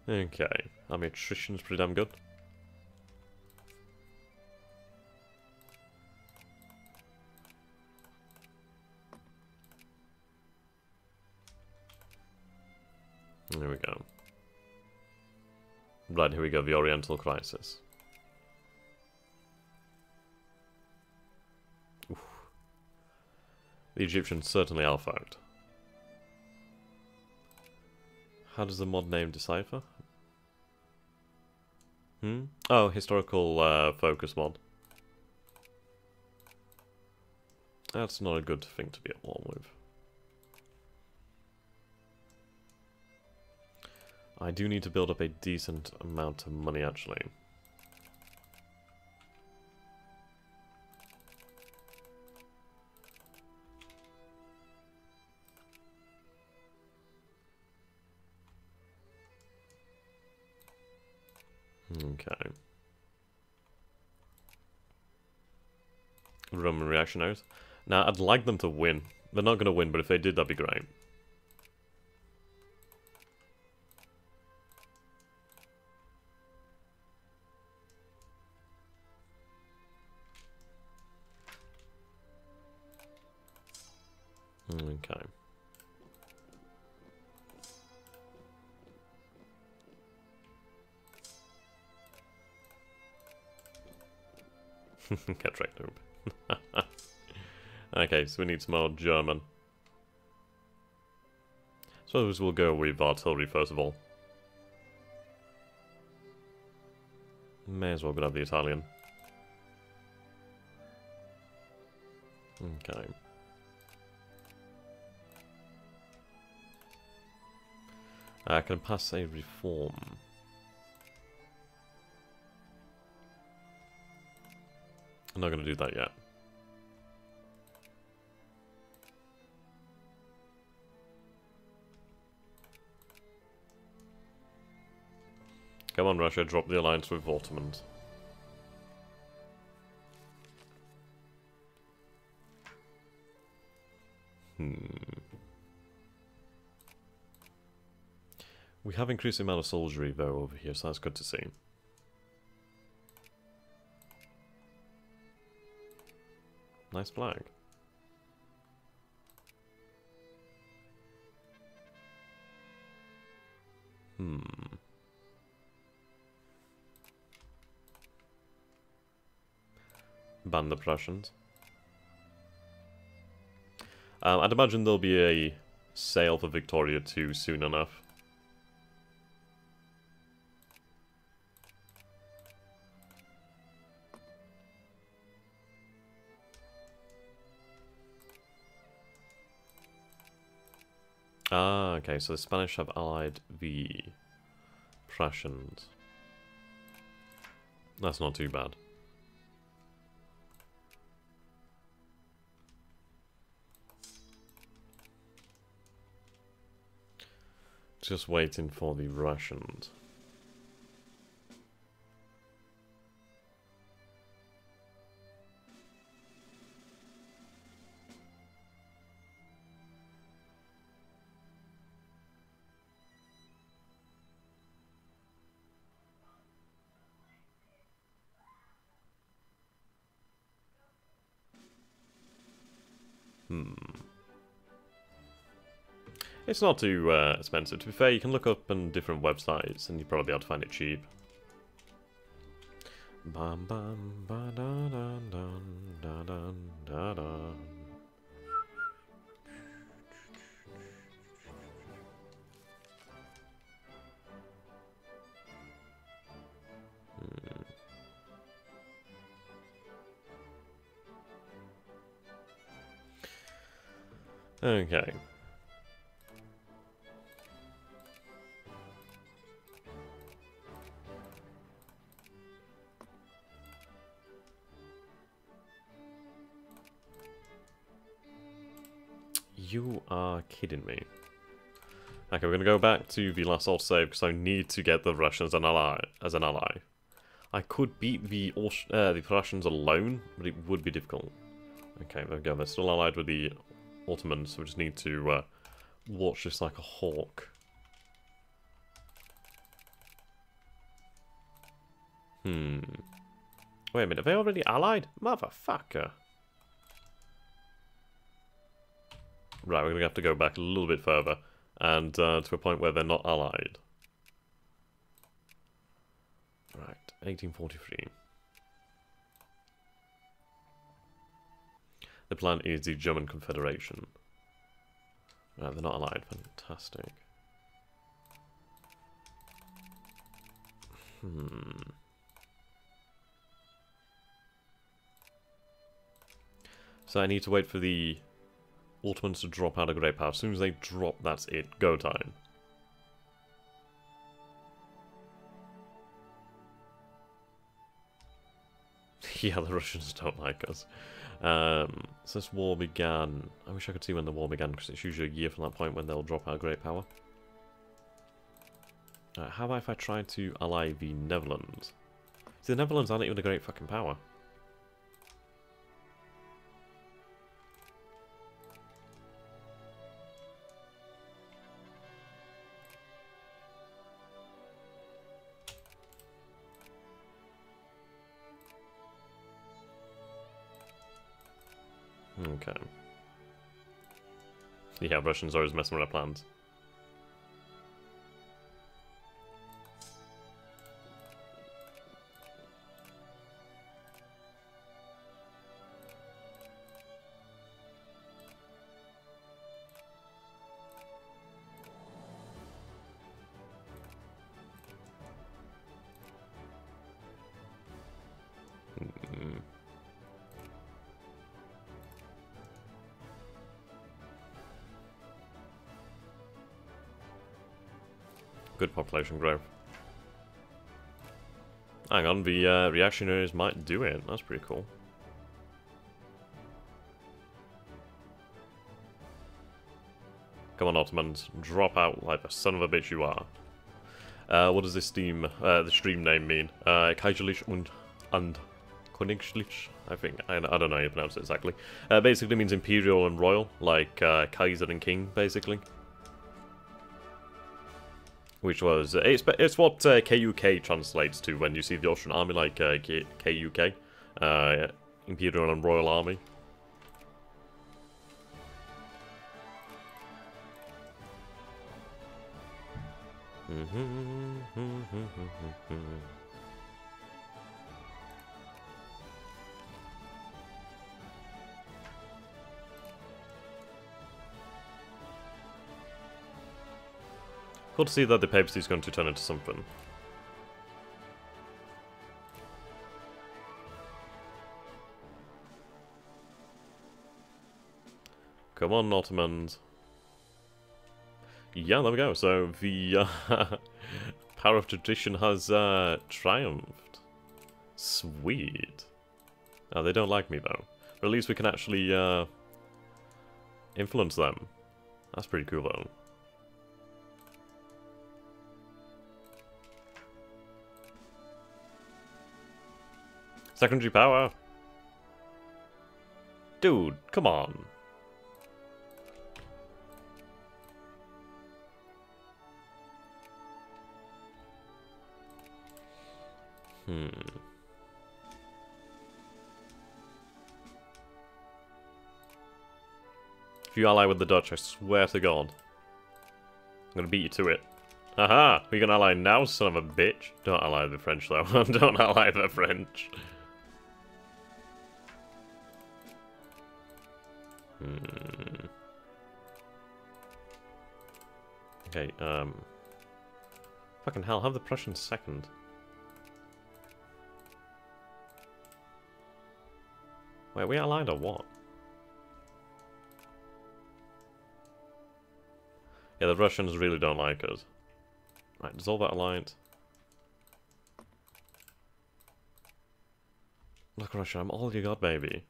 Okay, our attrition's pretty damn good. There we go. Right, here we go, the Oriental Crisis. Oof. The Egyptians certainly are fucked. How does the mod name decipher? Oh, historical focus mod. That's not a good thing to be at war with. I do need to build up a decent amount of money, actually. Okay. Roman reactionaries. Now, I'd like them to win. They're not going to win, but if they did, that'd be great. Okay. Get wrecked, noob. Okay, so we need some more German. Suppose we'll go with artillery first of all. May as well grab the Italian. Okay. I can pass a reform. I'm not going to do that yet. Come on, Russia, drop the alliance with Ottomans. We have increased the amount of soldiery, though, over here, so that's good to see. Nice flag. Ban the Prussians. I'd imagine there'll be a sale for Victoria too soon enough. Ah, okay, so the Spanish have allied the Prussians. That's not too bad. Just waiting for the Russians. It's not too expensive. To be fair, you can look up on different websites and you'll probably be able to find it cheap. Bam bam ba da da da da da da. Okay. You are kidding me. Okay, we're gonna go back to the last autosave because I need to get the Russians an ally. I could beat the Russians alone, but it would be difficult. Okay, there we go. They're still allied with the Ottomans, so we just need to watch this like a hawk. Wait a minute, are they already allied? Motherfucker. Right, we're going to have to go back a little bit further, and to a point where they're not allied. Right, 1843. The plan is the German Confederation. Right, they're not allied, fantastic. So I need to wait for the Ottomans to drop out a great power. As soon as they drop, that's it. Go time. Yeah, the Russians don't like us. So this war began. I wish I could see when the war began, because it's usually a year from that point when they'll drop out great power. How about if I try to ally the Netherlands? See, the Netherlands aren't even a great fucking power. Okay. Yeah, Russians are always messing with our plans. Good population growth. Hang on, the reactionaries might do it. That's pretty cool. Come on, Ottomans, drop out like the son of a bitch you are. What does this stream name mean? Kaiserlich and Königlich, I think. I don't know how you pronounce it exactly. Basically means imperial and royal, like Kaiser and king, basically. Which was, it's what KUK translates to when you see the Austrian army, like KUK, Imperial and Royal Army. Cool to see that the papacy is going to turn into something. Come on, Ottomans. Yeah, there we go. So the power of tradition has triumphed. Sweet. Oh, they don't like me though. But at least we can actually influence them. That's pretty cool though. Secondary power. Dude, come on. If you ally with the Dutch, I swear to God, I'm gonna beat you to it. Aha! We can ally now, son of a bitch. Don't ally the French, though. Don't ally the French. Okay, fucking hell, have the Prussians second. Wait, we allied or what? Yeah, the Russians really don't like us. Right, dissolve that alliance. Look, Russia, I'm all you got, baby.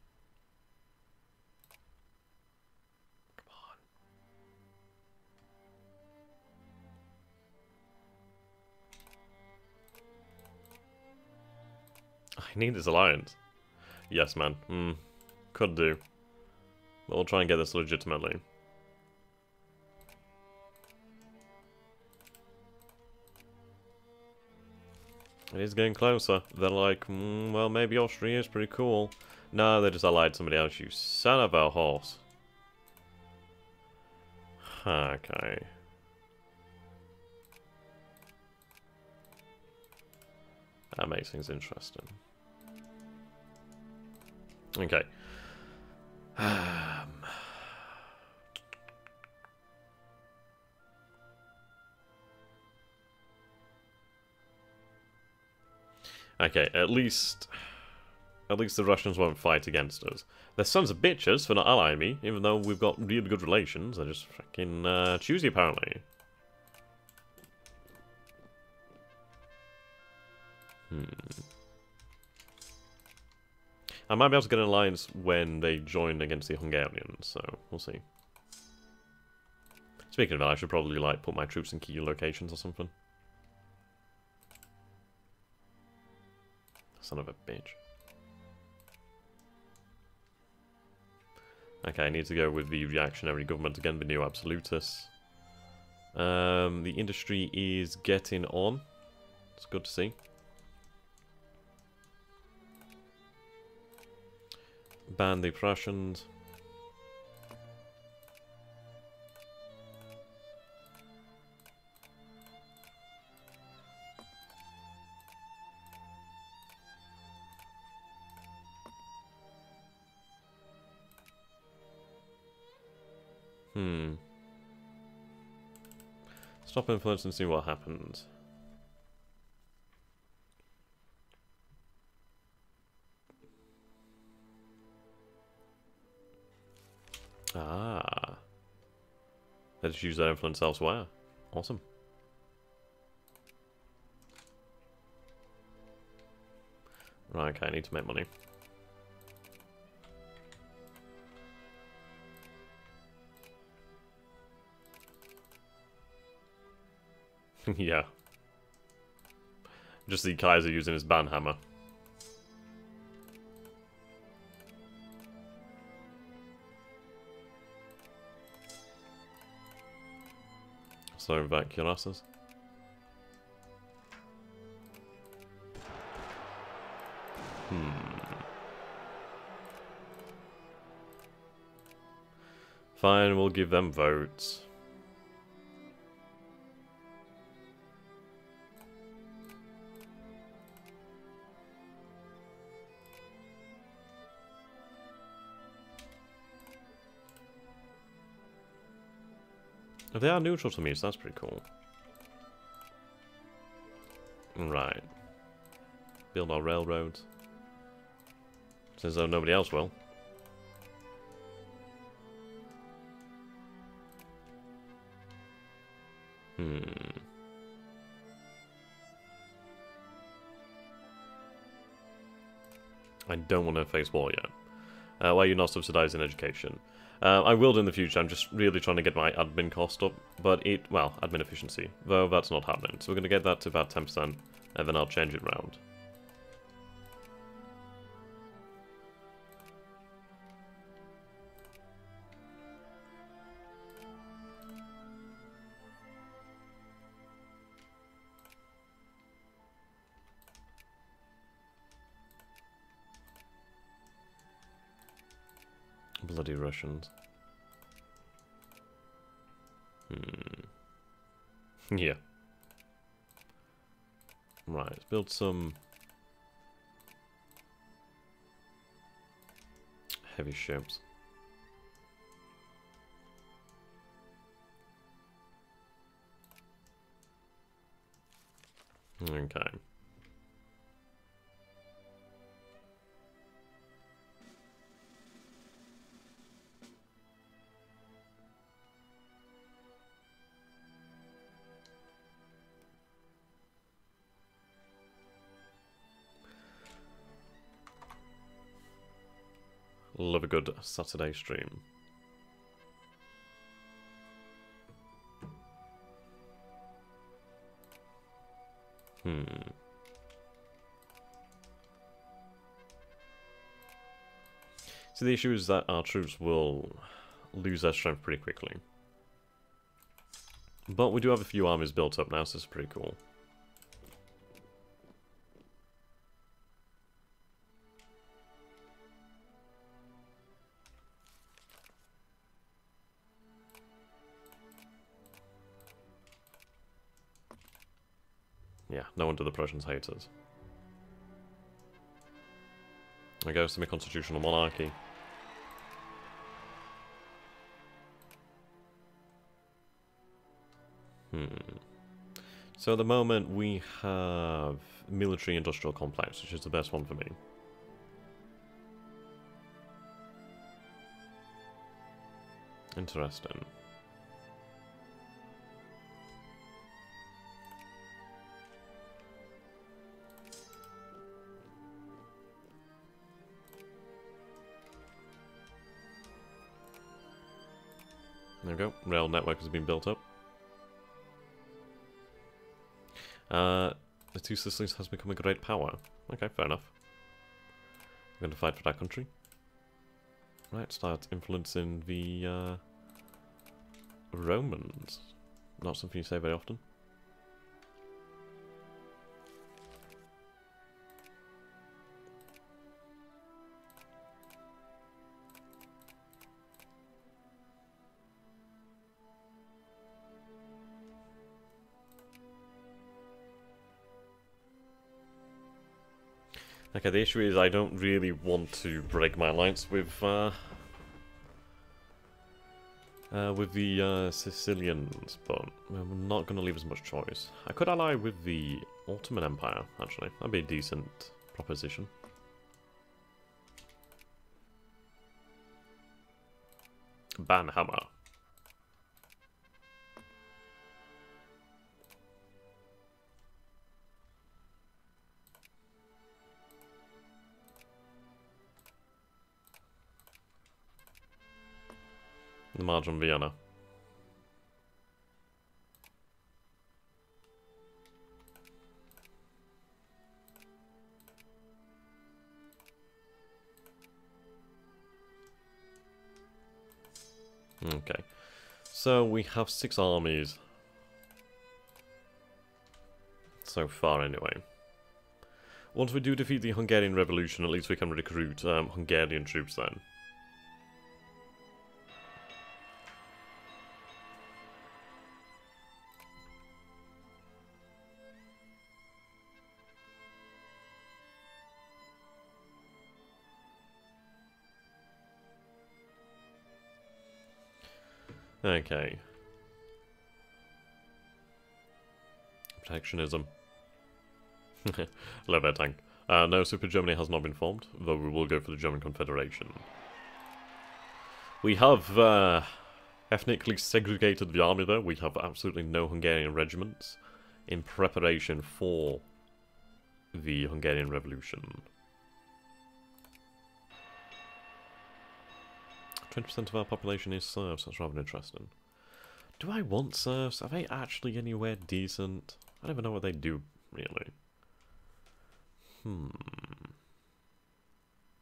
Come on. I need this alliance. Yes, man. Could do. But we'll try and get this legitimately. It is getting closer. They're like, well, maybe Austria is pretty cool. No, they just allied somebody else, you son of a horse. Okay. That makes things interesting. Okay. Okay, at least the Russians won't fight against us. They're sons of bitches for not allying me, even though we've got really good relations. They're just fucking choosy, apparently. I might be able to get an alliance when they join against the Hungarians, so we'll see. Speaking of that, I should probably, like, put my troops in key locations or something. Son of a bitch. Okay, I need to go with the reactionary government again, the new absolutists. The industry is getting on. It's good to see. Ban the Prussians. Stop influence and see what happens. Ah. Let's use that influence elsewhere. Awesome. Right, okay, I need to make money. Yeah. Just see Kaiser using his banhammer. So back Cuirasses. Fine, we'll give them votes. They are neutral to me, so that's pretty cool. Right. Build our railroads. Since though nobody else will. I don't want to face war yet. Why are you not subsidizing education? I will do in the future. I'm just really trying to get my admin cost up, but well, admin efficiency, though that's not happening. So we're going to get that to about 10%, and then I'll change it around. Bloody Russians. Yeah. Right, let's build some heavy ships. Okay. Love a good Saturday stream. So the issue is that our troops will lose their strength pretty quickly. But we do have a few armies built up now, so it's pretty cool. Yeah, no wonder the Prussians hate us. There goes semi-constitutional monarchy. So at the moment we have military-industrial complex, which is the best one for me. Interesting. There we go. Rail network has been built up. The Two Sicilies has become a great power. Okay, fair enough. I'm going to fight for that country. Right, start influencing the Romans. Not something you say very often. Okay, the issue is I don't really want to break my alliance with the Sicilians, but I'm not going to leave as much choice. I could ally with the Ottoman Empire, actually. That'd be a decent proposition. Banhammer. The March on Vienna. Okay. So we have 6 armies. So far, anyway. Once we do defeat the Hungarian Revolution, at least we can recruit Hungarian troops then. Okay. Protectionism. Love that tank. No, Super Germany has not been formed, though we will go for the German Confederation. We have ethnically segregated the army though. We have absolutely no Hungarian regiments in preparation for the Hungarian Revolution. 20% of our population is serfs, that's rather interesting. Do I want serfs? Are they actually anywhere decent? I don't even know what they do, really.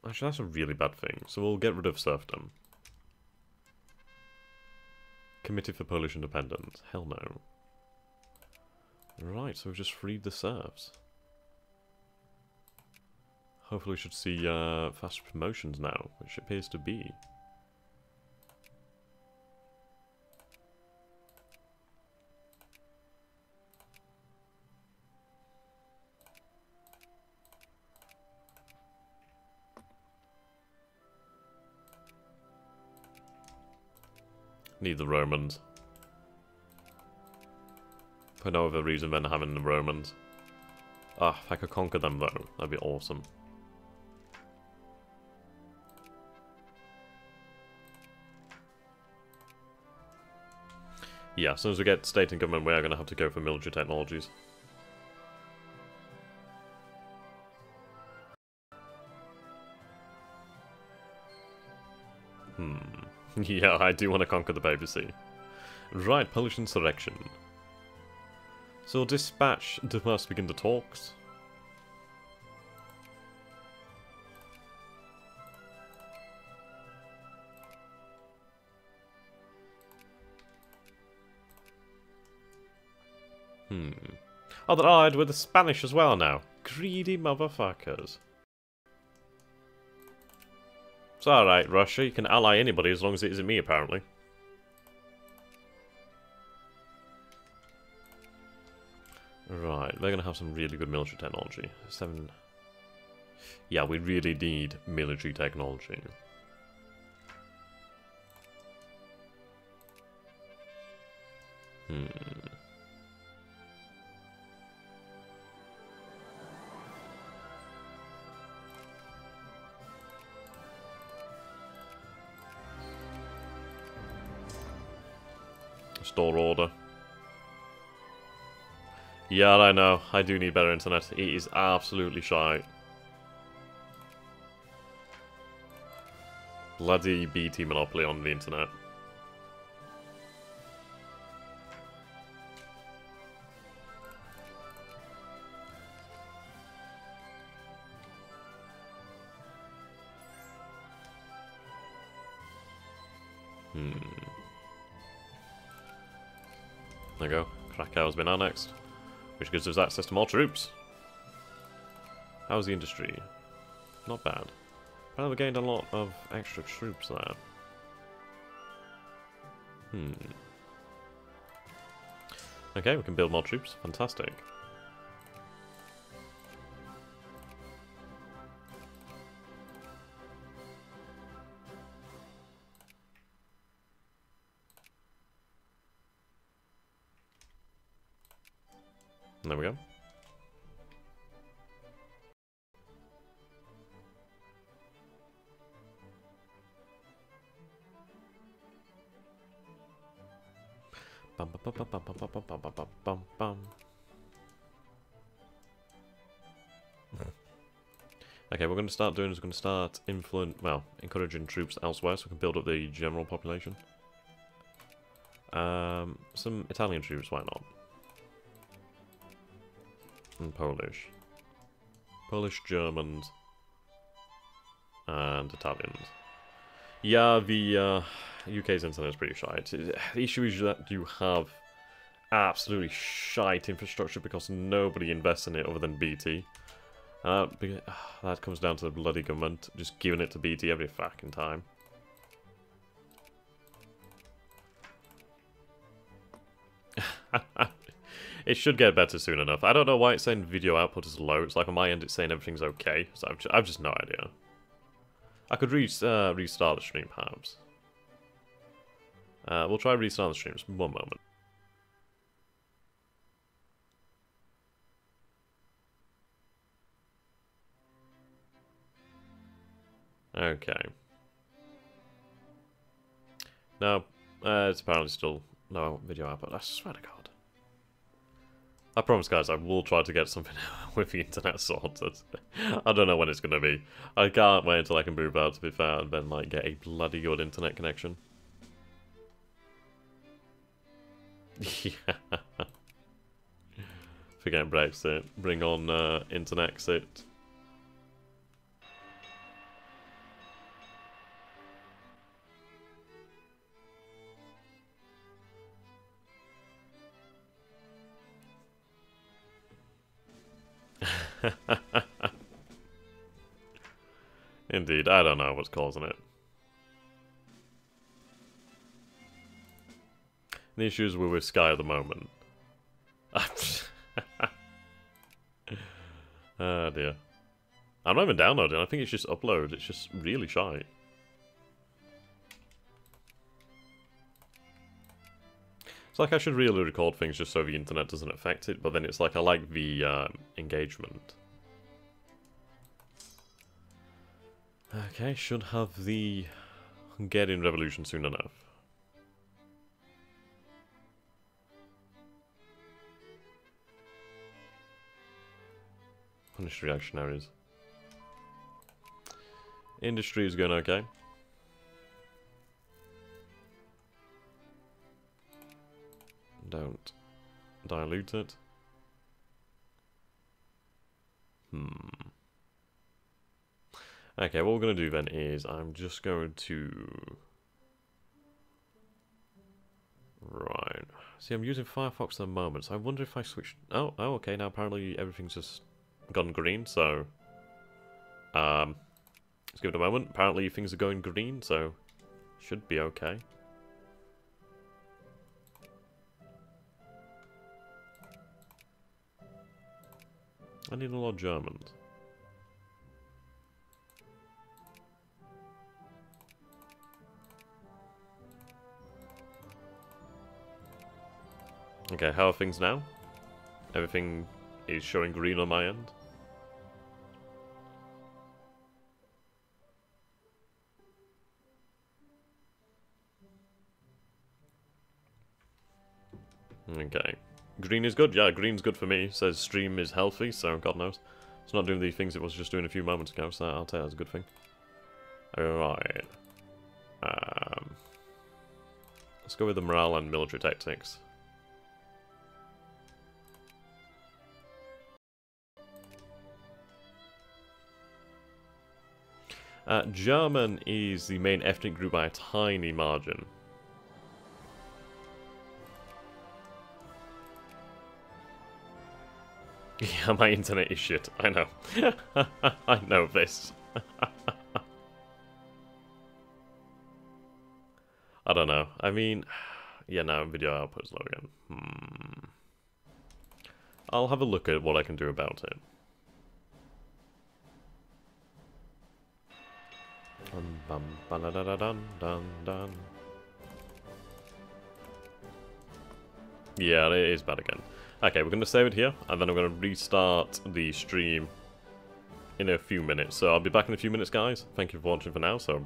Actually, that's a really bad thing, so we'll get rid of serfdom. Committee for Polish Independence. Hell no. Right, so we've just freed the serfs. Hopefully we should see fast promotions now, which appears to be. Need the Romans. For no other reason than having the Romans. Ah, if I could conquer them though, that'd be awesome. Yeah, as soon as we get state and government, we are going to have to go for military technologies. Yeah, I do want to conquer the papacy. Right, Polish insurrection. So dispatch to first begin the talks. Oh, they're allied with the Spanish as well now. Greedy motherfuckers. It's alright, Russia. You can ally anybody as long as it isn't me, apparently. Right, they're going to have some really good military technology. 7... Yeah, we really need military technology. Restore order. Yeah, I know. I do need better internet. It is absolutely shite. Bloody BT monopoly on the internet. There we go. Krakow's been annexed, which gives us access to more troops. How's the industry? Not bad. Apparently we gained a lot of extra troops there. Okay, we can build more troops. Fantastic. There we go. Okay, what we're going to start doing is we're going to start encouraging troops elsewhere so we can build up the general population. Some Italian troops, why not? And Polish. Polish, Germans, and Italians. Yeah, the UK's internet is pretty shite. The issue is that you have absolutely shite infrastructure because nobody invests in it other than BT. That comes down to the bloody government just giving it to BT every fucking time. It should get better soon enough. I don't know why it's saying video output is low. It's like on my end it's saying everything's okay. So I've just no idea. I could restart the stream perhaps. We'll try restart the streams. One moment. Okay. No, it's apparently still no video output. I swear to God. I promise, guys, I will try to get something with the internet sorted. I don't know when it's going to be. I can't wait until I can move out, to be fair, and then, like, get a bloody good internet connection. Yeah. Forget Brexit. Bring on internet exit. Indeed, I don't know what's causing it. The issues were with Sky at the moment. Oh dear. I'm not even downloading, I think it's just upload, it's just really shy. It's like I should really record things just so the internet doesn't affect it, but then it's like I like the engagement. Okay, should have the Hungarian Revolution soon enough. Punish reactionaries. Industry is going okay. Don't dilute it. Okay, what we're going to do then is I'm just going to... Right. See, I'm using Firefox at the moment, so I wonder if I switch... Oh, okay, now apparently everything's just gone green, so... let's give it a moment. Apparently things are going green, so... Should be okay. I need a lot of Germans. Okay, how are things now? Everything is showing green on my end. Okay. Green is good? Yeah, green's good for me. Says stream is healthy, so God knows. It's not doing the things it was just doing a few moments ago, so I'll tell you that's a good thing. Alright. Let's go with the morale and military tactics. German is the main ethnic group by a tiny margin. Yeah, my internet is shit. I know. I know this. I don't know. I mean, yeah, no, video output is low again. I'll have a look at what I can do about it. Yeah, it is bad again. Okay, we're going to save it here, and then I'm going to restart the stream in a few minutes. So I'll be back in a few minutes, guys. Thank you for watching for now, so